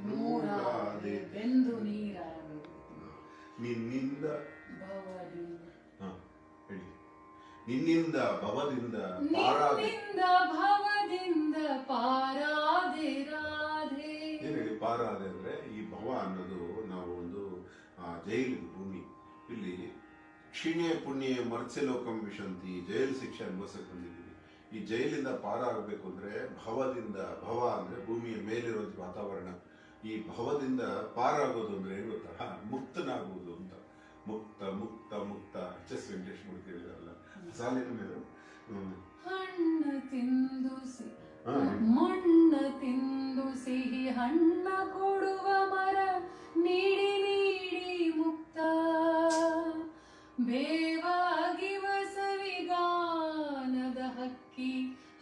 ನೂರಾದೆ, ಬೆಂದು ನೀರಾದೆ. ನಿನ್ನಿಂದ ಹೇಳಿ, ನಿನ್ನಿಂದ ಭವದಿಂದ ಪಾರಾದೆ ರಾಧೆ. ಏನ್ ಹೇಳಿ ಪಾರಾದೆ ಅಂದ್ರೆ ಭವ ಅನ್ನೋದು ನಾವು ಒಂದು ಜೈಲಿನ ಭೂಮಿ. ಇಲ್ಲಿ ಕ್ಷಿಣ್ಯ ಪುಣ್ಯ ಮರ್ತ್ಯ ಲೋಕಂ ವಿಶಂತಿ, ಜೈಲು ಶಿಕ್ಷೆ ಅನುಭವಿಸಕ್ಕೆ ಬಂದಿದ್ದೀವಿ. ಈ ಜೈಲಿಂದ ಪಾರ ಆಗಬೇಕು ಅಂದ್ರೆ ಭವದಿಂದ, ಭವ ಅಂದ್ರೆ ಭೂಮಿಯ ಮೇಲಿರೋದು ವಾತಾವರಣ, ಈ ಭವದಿಂದ ಪಾರಾಗೋದು ಅಂದ್ರೆ ಏನು ಗೊತ್ತಾ, ಮುಕ್ತನಾಗುವುದು ಅಂತ. ಮುಕ್ತ ಮುಕ್ತ ಮುಕ್ತ ಎಚ್ ಎಸ್ ವೆಂಕಟೇಶ್ ಮೂರ್ತಿ ಹೇಳಿದಾರಲ್ಲ ಸಾಲಿನ ಮೇಲೆ. ಹಣ್ಣ ತಿಂದು ಮಣ್ಣ ತಿಂದು ಸಿಹಿ ಹಣ್ಣ ಕೊಡುವ ಮರ ನೀಡಿ ನೀಡಿ ಮುಕ್ತ, ಬೇವಾಗಿ ವಸವಿಗಾನದ ಹಕ್ಕಿ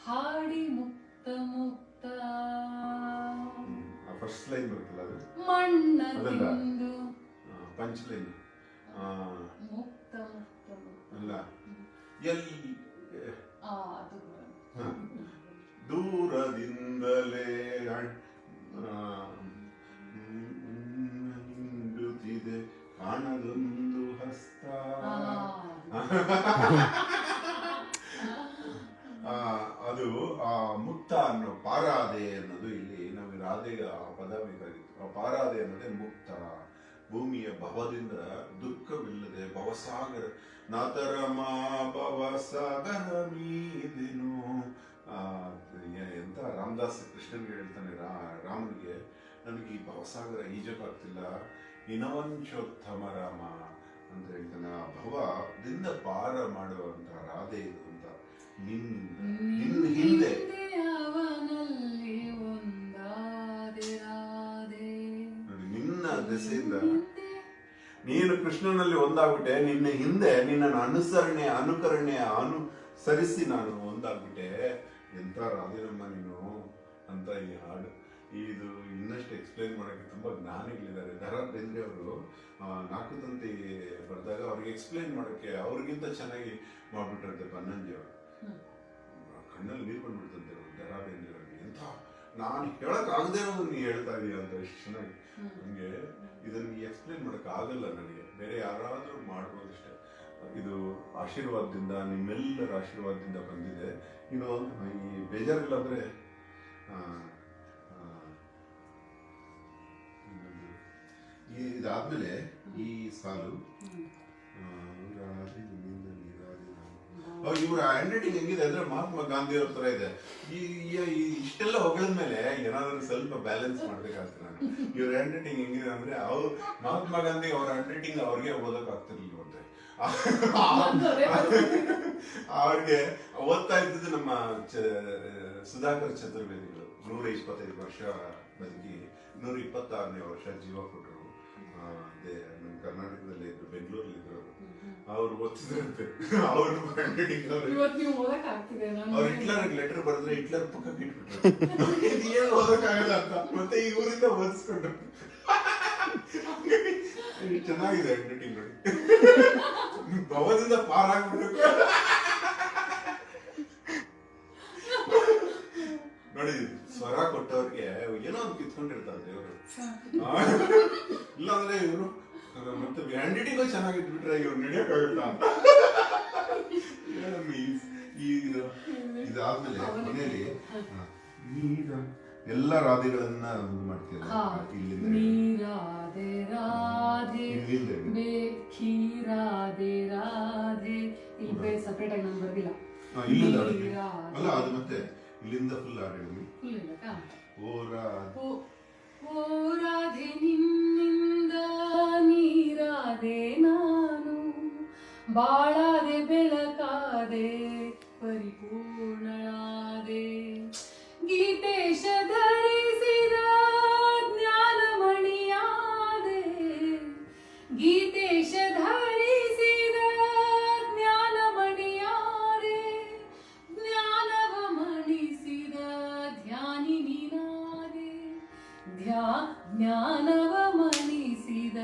ಹಾಡಿ ಮುಕ್ತ ಮುಕ್ತ. ಫಸ್ಟ್ ಲೈನ್ ಬರುತ್ತಲ್ಲ ಅದು ಮಣ್ಣ ತಿಂದು ಪಂಚ್ ಲೈನ್ ಮುಕ್ತ ಮುಕ್ತ ಅಲ್ಲ, ಎಲ್ಲಿ ಅದು ದೂರದಿಂದಲೇ ಹಿಂಡುತ್ತಿದೆ ಕಾಣದೊಂದು ಹಸ್ತ. ಅದು ಆ ಮುಕ್ತ ಅನ್ನೋ ಪಾರಾದೆ ಅನ್ನೋದು ಇಲ್ಲಿ ನಮಗೆ ರಾಧೆಯ ಪದ ಬೇಕಾಗಿತ್ತು. ಆ ಪಾರಾದೆ ಅನ್ನೋದೇ ಮುಕ್ತ, ಭೂಮಿಯ ಭವದಿಂದ ದುಃಖವಿಲ್ಲದೆ ಭವಸಾಗರ ನಾತರಮಾ ಭವಸಾಗರ ಮೀದೆನು. ಎಂತ ರಾಮದಾಸ್ ಕೃಷ್ಣನ್ಗೆ ಹೇಳ್ತಾನೆ, ರಾಮನಿಗೆ ನನಗೆ ಈ ಭವಸಾಗರ ಈಜಕ್ಕಾಗ್ತಿಲ್ಲ, ಇನವಂಶೋತ್ತಮ ರಾಮ ಅಂತ ಹೇಳ್ತಾನೆ. ಆ ಭವದಿಂದ ಪಾರ ಮಾಡುವಂತ ರಾಧೆ ಇದು ಅಂತ. ನಿನ್ನ ಹಿಂದೆ ನಿನ್ನ ದೆಸೆಯಿಂದ ನೀನು ಕೃಷ್ಣನಲ್ಲಿ ಒಂದಾಗ್ಬಿಟ್ಟೆ, ನಿನ್ನ ಹಿಂದೆ ನಿನ್ನನ್ನು ಅನುಕರಣೆ ಅನುಸರಿಸಿ ನಾನು ಒಂದಾಗ್ಬಿಟ್ಟೆ. ಎಂತ ರಾಧೇನಮ್ಮ ನೀನು ಅಂತ ಈ ಹಾಡು. ಇದು ಇನ್ನಷ್ಟು ಎಕ್ಸ್ಪ್ಲೈನ್ ಮಾಡೋಕ್ಕೆ ತುಂಬಾ ಜ್ಞಾನಿಗಳಿದ್ದಾರೆ. ದ.ರಾ. ಬೇಂದ್ರೆ ಅವರು ನಾಲ್ಕು ತಂತಿ ಬರೆದಾಗ ಅವ್ರಿಗೆ ಎಕ್ಸ್ಪ್ಲೈನ್ ಮಾಡೋಕ್ಕೆ ಅವ್ರಿಗಿಂತ ಚೆನ್ನಾಗಿ ಮಾಡ್ಬಿಟ್ಟಿರುತ್ತೆ ಬನ್ನಂಜಿ ಅವರು. ಕಣ್ಣಲ್ಲಿ ನೀರು ಬಂದ್ಬಿಡ್ತಂತೆ ದ.ರಾ. ಬೇಂದ್ರೆ ಅವ್ರಿಗೆ. ಎಂತ ನಾನು ಹೇಳಕ್ ಆಗದೆ ಇರೋದು ನೀ ಹೇಳ್ತಾ ಇದೀಯ ಅಂತ ಎಷ್ಟು ಚೆನ್ನಾಗಿ. ನಮಗೆ ಇದನ್ನ ಎಕ್ಸ್ಪ್ಲೈನ್ ಮಾಡಕ್ ಆಗಲ್ಲ, ನನಗೆ ಬೇರೆ ಯಾರಾದ್ರೂ ಮಾಡ್ಬೋದಷ್ಟೇ. ಇದು ಆಶೀರ್ವಾದದಿಂದ, ನಿಮ್ಮೆಲ್ಲರ ಆಶೀರ್ವಾದದಿಂದ ಬಂದಿದೆ. ಇನ್ನು ಈ ಬೇಜಾರಿಲ್ಲ ಅಂದ್ರೆ ಇದಾದ್ಮೇಲೆ ಈ ಸಾಲು ಇವ್ರ ಹ್ಯಾಂಡ್ ರೈಟಿಂಗ್ ಹೆಂಗಿದೆ ಅಂದ್ರೆ ಮಹಾತ್ಮ ಗಾಂಧಿ ಅವ್ರ ತರ ಇದೆ. ಇಷ್ಟೆಲ್ಲ ಹೊಗಳಿದ್ಮೇಲೆ ಏನಾದ್ರು ಸ್ವಲ್ಪ ಬ್ಯಾಲೆನ್ಸ್ ಮಾಡ್ಬೇಕಾಗ್ತದೆ. ನಾನು ಇವ್ರ ಹ್ಯಾಂಡ್ ರೈಟಿಂಗ್ ಹೆಂಗಿದೆ ಅಂದ್ರೆ ಅವ್ರು ಮಹಾತ್ಮ ಗಾಂಧಿ ಅವ್ರ ಹ್ಯಾಂಡ್ ರೈಟಿಂಗ್ ಅವ್ರಿಗೆ ಓದಕ್ ಆಗ್ತಿರ್ಲಿಲ್ವಂತೆ. ಅವ್ರಿಗೆ ಓದ್ತಾ ಇದ್ದದ್ದು ನಮ್ಮ ಸುಧಾಕರ್ ಚತುರ್ವೇದಿಗಳು 125 ವರ್ಷ ಬದುಕಿ 126ನೇ ವರ್ಷ ಜೀವ ಕೊಟ್ಟರು. ನಮ್ಮ ಕರ್ನಾಟಕದಲ್ಲಿ ಇದ್ರು, ಬೆಂಗಳೂರಲ್ಲಿ ಇದ್ರು. ಅವ್ರು ಓದ್ತಿದ್ರಂತೆ. ಅವ್ರು ಹಿಟ್ಲರ್ ಲೆಟರ್ ಬರೆದ್ರೆ ಹಿಟ್ಲರ್ ಪಕ್ಕಕ್ಕೆ ಇಟ್ಬಿಟ್ರು. ಏನು ಓದಕ್ಕಾಗಲ್ಲ ಅಂತ ಮತ್ತೆ ಈ ಊರಿಂದ ಓದಿಸ್ಕೊಂಡ್ರು. ಚೆನ್ನಾಗಿದೆ ಹ್ಯಾಂಡ್ ರೈಟಿಂಗ್ ನೋಡಿ. ಭವದಿಂದ ಪಾರಾಗ್ಬಿಟ್ಟು ನೋಡಿ, ಸ್ವರ ಕೊಟ್ಟವ್ರಿಗೆ ಏನೋ ಒಂದು ಕಿತ್ಕೊಂಡಿರ್ತಾರೆ ದೇವರು. ಇಲ್ಲಾಂದ್ರೆ ಇವರು ಮತ್ತೆ ಹ್ಯಾಂಡ್ ರೈಟಿಂಗ್ ಚೆನ್ನಾಗಿಟ್ಬಿಟ್ರೆ ಇವ್ರು ನಡೆಯಕ್ಕಾಗುತ್ತಾ ಅಂತ. ಇದಾದ್ಮೇಲೆ ಮನೆಯಲ್ಲಿ ಎಲ್ಲ ರಾಧೆಗಳನ್ನ ಮಾಡ್ತೀರ ಇಲ್ಲಿಂದ ಸಪರೇಟ್ ಆಗಿ ನಾನು ಬರ್ದಿಲ್ಲ. ಅಲ್ಲ ಅದು ಮತ್ತೆ ಇಲ್ಲಿಂದ ಫುಲ್ ಆಡಿದ್ವಿ. ಓ ರಾಧೆ ನಿನ್ನಿಂದ ನೀರಾದೆ ನಾನು, ಬಾಳಾದೆ ಬೆಳಕಾದೆ ಪರಿಪೂರ್ಣಳಾದೆ, ಗೀತೇಶ ಧರಿಸಿದ ಜ್ಞಾನಮಣಿಯಾದೆ, ಗೀತೇಶ ಧರಿಸಿದ ಜ್ಞಾನಮಣಿಯಾದೆ, ಜ್ಞಾನವ ಮಣಿಸಿದ ಧ್ಯಾನಿ ನೀನಾದೆ, ಜ್ಞಾನವ ಮಣಿಸಿದ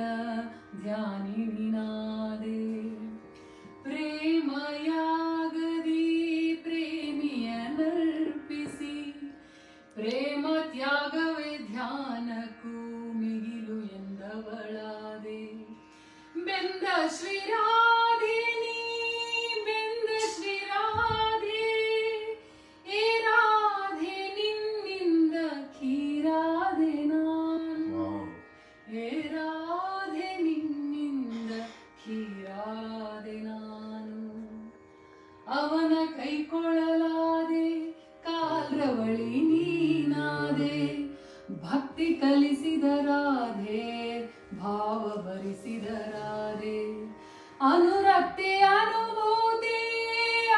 ಧ್ಯಾನಿ ನೀನಾದೆ, ಪ್ರೇಮಯಾಗದಿ ಪ್ರೇಮಿಯ ನರ್ಪಿಸಿ, ಪ್ರೇಮ ತ್ಯಾಗವೇ ಧ್ಯಾನಕ್ಕೂ ಮಿಗಿಲು ಎಂದವಳಾದೆ, ಬೆಂದ ಶ್ರೀರಾಧೆ ನೀ ಬೆಂದ ಶ್ರೀರಾಧೆ, ಏ ರಾಧೆ ನಿನ್ನಿಂದ ಖೀರಾದೆ ನಾನು, ಅನುರಕ್ತಿ ಅನುಭೂತಿ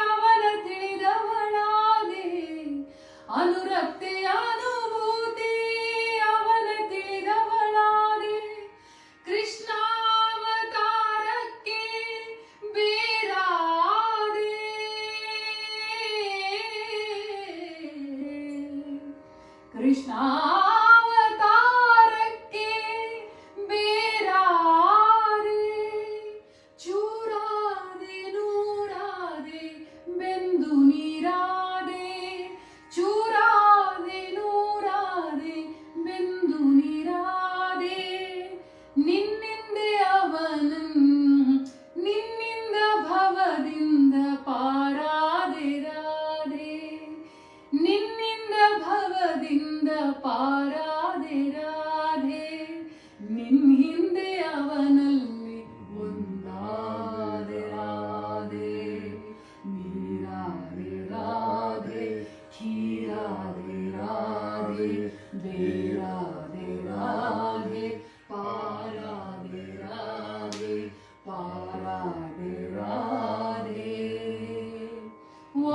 ಅವನ ತಿಳಿದವಳಾದೆ, ಅನುರಕ್ತಿ ಅನುಭೂತಿ ಅವನ ತಿಳಿದವಳಾದೆ, ಕೃಷ್ಣಾವತಾರಕ್ಕೆ ಬೇರಾದೆ, ಕೃಷ್ಣಾವತಾರಕ್ಕೆ ಬೇರಾದೆ, ಚೂರಾದೆ ನೂರಾದೆ ಬೆಂದು ನೀರಾದೆ, ಚೂರಾದೆ ನೂರಾದೆ ಬೆಂದು ನೀರಾದೆ, ನಿನ್ನಿಂದೆ ಅವನು ನಿನ್ನಿಂದ ಭವದಿಂದ ಪಾರಾದೆ ರಾಧೆ, ನಿನ್ನಿಂದ ಭವದಿಂದ ಪಾರಾದೆ ರಾಧೆ, ನಿನ್ನ ಹಿಂದೆ ಅವನಲ್ಲಿ ಒಂದಾದೆ ರಾಧೆ, ನೀರಾದೆ ರಾಧೆ, ಖೀರಾದೆ ರಾಧೆ, ಬೇರಾದೆ ರಾಧೆ, ಪಾರಾದೆ ರಾಧೆ, ಪಾರಾದೆ ರಾಧೆ,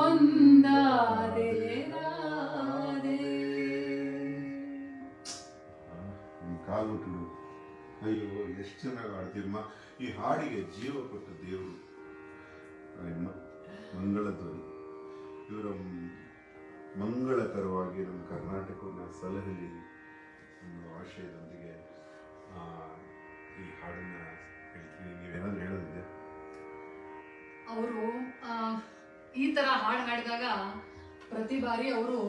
ಒಂದಾದೆ ರಾಧೆ. ಕಾಲು ತುಳು. ಅಯ್ಯೋ ಎಷ್ಟು ಚೆನ್ನಾಗಿ ಆಡ್ತೀರಮ್ಮ. ಈ ಹಾಡಿಗೆ ಜೀವ ಕೊಟ್ಟ ದೇವರು ನಿಮ್ಮ ಮಂಗಳ ಧ್ವನಿ. ಇವರ ಮಂಗಳಕರವಾಗಿ ನಮ್ಮ ಕರ್ನಾಟಕವನ್ನು ಸಲಹಲಿ ಒಂದು ಆಶಯದೊಂದಿಗೆ ಈ ಹಾಡನ್ನ ಹೇಳ್ತೀನಿ. ನೀವೇನಾದ್ರೂ ಹೇಳೋದಿದೆ? ಅವರು ಈ ತರ ಹಾಡು ಹಾಡಿದಾಗ ಪ್ರತಿ ಬಾರಿ ಅವರು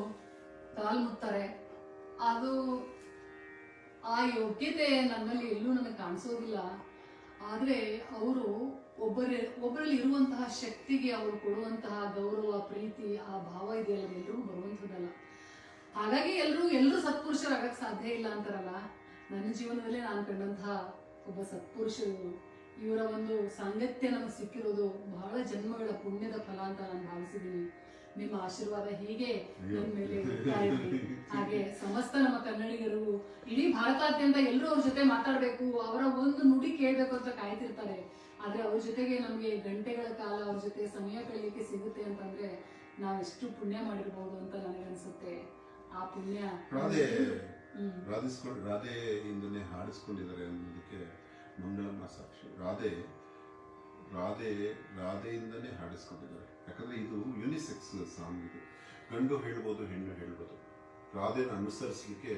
ಕಾಲ್ ಮುತ್ತಾರೆ. ಅದು ಆ ಯೋಗ್ಯತೆ ನನ್ನಲ್ಲಿ ಎಲ್ಲೂ ನನಗೆ ಕಾಣಿಸೋದಿಲ್ಲ. ಆದ್ರೆ ಅವರು ಒಬ್ಬರಲ್ಲಿ ಇರುವಂತಹ ಶಕ್ತಿಗೆ ಅವರು ಕೊಡುವಂತಹ ಗೌರವ, ಪ್ರೀತಿ, ಆ ಭಾವ ಇದೆಯಲ್ಲ, ಎಲ್ಲರಿಗೂ ಬರುವಂಥದ್ದಲ್ಲ. ಹಾಗಾಗಿ ಎಲ್ಲರೂ ಸತ್ಪುರುಷರಾಗಕ್ಕೆ ಸಾಧ್ಯ ಇಲ್ಲ ಅಂತಾರಲ್ಲ. ನನ್ನ ಜೀವನದಲ್ಲೇ ನಾನು ಕಂಡಂತಹ ಒಬ್ಬ ಸತ್ಪುರುಷರು, ಇವರ ಒಂದು ಸಾಂಗತ್ಯ ನಮಗೆ ಸಿಕ್ಕಿರೋದು ಬಹಳ ಜನ್ಮಗಳ ಪುಣ್ಯದ ಫಲ ಅಂತ ನಾನು ಭಾವಿಸಿದ್ದೀನಿ. ನಿಮ್ಮ ಆಶೀರ್ವಾದ ಹೀಗೆ ನನ್ನ ಮೇಲೆ ಇರ್ತಾ ಇರಲಿ. ಹಾಗೆ ಸಮಸ್ತ ನಮ್ಮ ಕನ್ನಡಿಗರು, ಇಡೀ ಭಾರತಾದ್ಯಂತ ಎಲ್ಲರೂ ಅವ್ರ ಜೊತೆ ಮಾತಾಡ್ಬೇಕು, ಅವರ ಒಂದು ನುಡಿ ಕೇಳಬೇಕು ಅಂತ ಕಾಯ್ತಿರ್ತಾರೆ. ಆದ್ರೆ ಅವ್ರ ಜೊತೆಗೆ ನಮ್ಗೆ ಗಂಟೆಗಳ ಕಾಲ ಅವ್ರ ಜೊತೆ ಸಮಯ ಕಳೆಯಲಿಕ್ಕೆ ಸಿಗುತ್ತೆ ಅಂತಂದ್ರೆ ನಾವ್ ಎಷ್ಟು ಪುಣ್ಯ ಮಾಡಿರ್ಬೋದು ಅಂತ ನನಗನ್ಸುತ್ತೆ. ಆ ಪುಣ್ಯ ರಾಧೆಯಿಂದನೇ ಹಾಡಿಸ್ಕೊಂಡಿದ್ದಾರೆ ಅನ್ನೋದಕ್ಕೆ ಮಂಗಳಮ್ಮ ಸಾಕ್ಷಿ. ರಾಧೆಯಿಂದನೇ ಹಾಡಿಸ್ಕೊಂಡಿದ್ದಾರೆ. ಯಾಕಂದ್ರೆ ಇದು ಯುನಿಸೆಕ್ಸ್ ಸಾಂಗ್. ಇದು ಗಂಡು ಹೇಳ್ಬೋದು, ಹೆಣ್ಣು ಹೇಳ್ಬೋದು. ರಾಧೆನ ಅನುಸರಿಸಲಿಕ್ಕೆ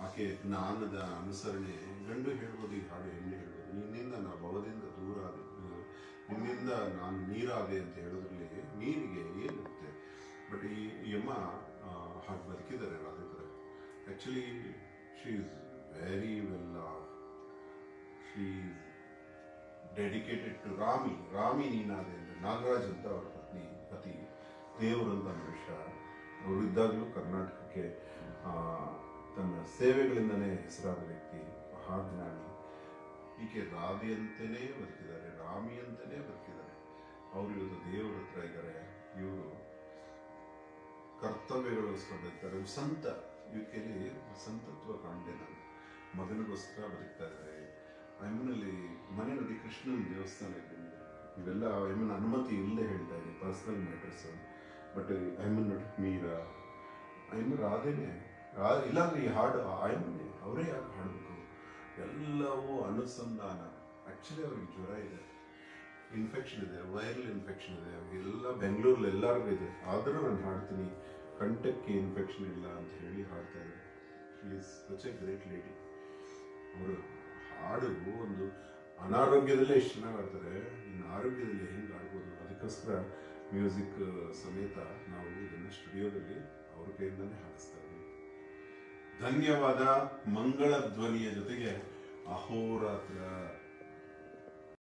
ಆಕೆ ಜ್ಞಾನದ ಅನುಸರಣೆ. ಗಂಡು ಹೇಳ್ಬೋದು ಈ ಹಾಡು, ಹೆಣ್ಣು ಹೇಳ್ಬೋದು. ನಿನ್ನಿಂದ ನಾ ಭವದಿಂದ ದೂರ ಆದೆ, ನಿನ್ನಿಂದ ನಾನು ನೀರಾದೆ ಅಂತ ಹೇಳೋದ್ರಲ್ಲಿ ನೀರಿಗೆ ಏನಿರುತ್ತೆ. ಬಟ್ ಈ ಅಮ್ಮ ಹಾಗೆ ಬದುಕಿದ್ದಾರೆ ರಾಧೆ ಥರ. Actually she is very well off. She is dedicated to Rami ನೀನಾದೆ ಅಂದರೆ ನಾಗರಾಜ್ ಅಂತ ಅವರ ಪತಿ ದೇವರಂತ ಮನುಷ್ಯ. ಅವರು ಇದ್ದಾಗಲೂ ಕರ್ನಾಟಕಕ್ಕೆ ತನ್ನ ಸೇವೆಗಳಿಂದನೇ ಹೆಸರಾದ ವ್ಯಕ್ತಿ, ಮಹಾಜ್ಞಾನಿ. ಈಕೆ ರಾಧೆ ಅಂತಲೇ ಬದುಕಿದ್ದಾರೆ, ರಾಮಿ ಅಂತಲೇ ಬದುಕಿದ್ದಾರೆ. ಅವರು ಇವತ್ತು ದೇವರ ಹತ್ರ ಇದ್ದಾರೆ. ಇವರು ಕರ್ತವ್ಯಗಳಿಗೋಸ್ಕರ ಬದುಕ್ತಾರೆ. ಸಂತ ಯುಕೆಯಲ್ಲಿ ಸಂತತ್ವ ಕಾಣದೆ ನಾನು ಮಗನಿಗೋಸ್ಕರ ಬದುಕ್ತಾ ಇದ್ದಾರೆ. ಅಮ್ಮನಲ್ಲಿ ಮನೆ ನೋಡಿ ಕೃಷ್ಣನ ದೇವಸ್ಥಾನ ಇದೆ. ಇವೆಲ್ಲ ಅಮ್ಮನ ಅನುಮತಿ ಇಲ್ಲದೆ ಹೇಳ್ತಾ ಇದ್ದೀನಿ, ಪರ್ಸನಲ್ ಮ್ಯಾಟರ್ಸ್. ಬಟ್ ಅಮ್ಮನ ನೋಡಿ ಮೀರಾ, ಅಮ್ಮ ರಾಧೆನೇ. ಇಲ್ಲಾಂದ್ರೆ ಈ ಹಾಡು ಅಮ್ಮನೇ, ಅವರೇ ಯಾಕೆ ಹಾಡಬೇಕು? ಎಲ್ಲವೂ ಅನುಸಂಧಾನ. ಆ್ಯಕ್ಚುಲಿ ಅವ್ರಿಗೆ ಜ್ವರ ಇದೆ, ಇನ್ಫೆಕ್ಷನ್ ಇದೆ, ವೈರಲ್ ಇನ್ಫೆಕ್ಷನ್ ಇದೆ. ಎಲ್ಲ ಬೆಂಗಳೂರಲ್ಲಿ ಎಲ್ಲರಿಗೂ ಇದೆ. ಆದರೂ ನಾನು ಹಾಡ್ತೀನಿ, ಕಂಠಕ್ಕೆ ಇನ್ಫೆಕ್ಷನ್ ಇಲ್ಲ ಅಂತ ಹೇಳಿ ಹಾಡ್ತಾ ಇದ್ದಾರೆ. She is such A great lady. ಅವರು ಹಾಡು ಒಂದು ಅನಾರೋಗ್ಯದಲ್ಲೇ ಎಷ್ಟು ಚೆನ್ನಾಗಿ ಆಡ್ತಾರೆ, ಇನ್ನು ಆರೋಗ್ಯದಲ್ಲಿ ಹೆಂಗೆ ಆಡ್ಬೋದು. ಅದಕ್ಕೋಸ್ಕರ ಮ್ಯೂಸಿಕ್ ಸಮೇತ ನಾವು ಇದನ್ನು ಸ್ಟುಡಿಯೋದಲ್ಲಿ ಅವ್ರ ಕೈಯಿಂದಲೇ ಹಾಡಿಸ್ತಾ ಇದ್ದೀವಿ. ಧನ್ಯವಾದ. ಮಂಗಳ ಧ್ವನಿಯ ಜೊತೆಗೆ ಅಹೋರಾತ್ರ.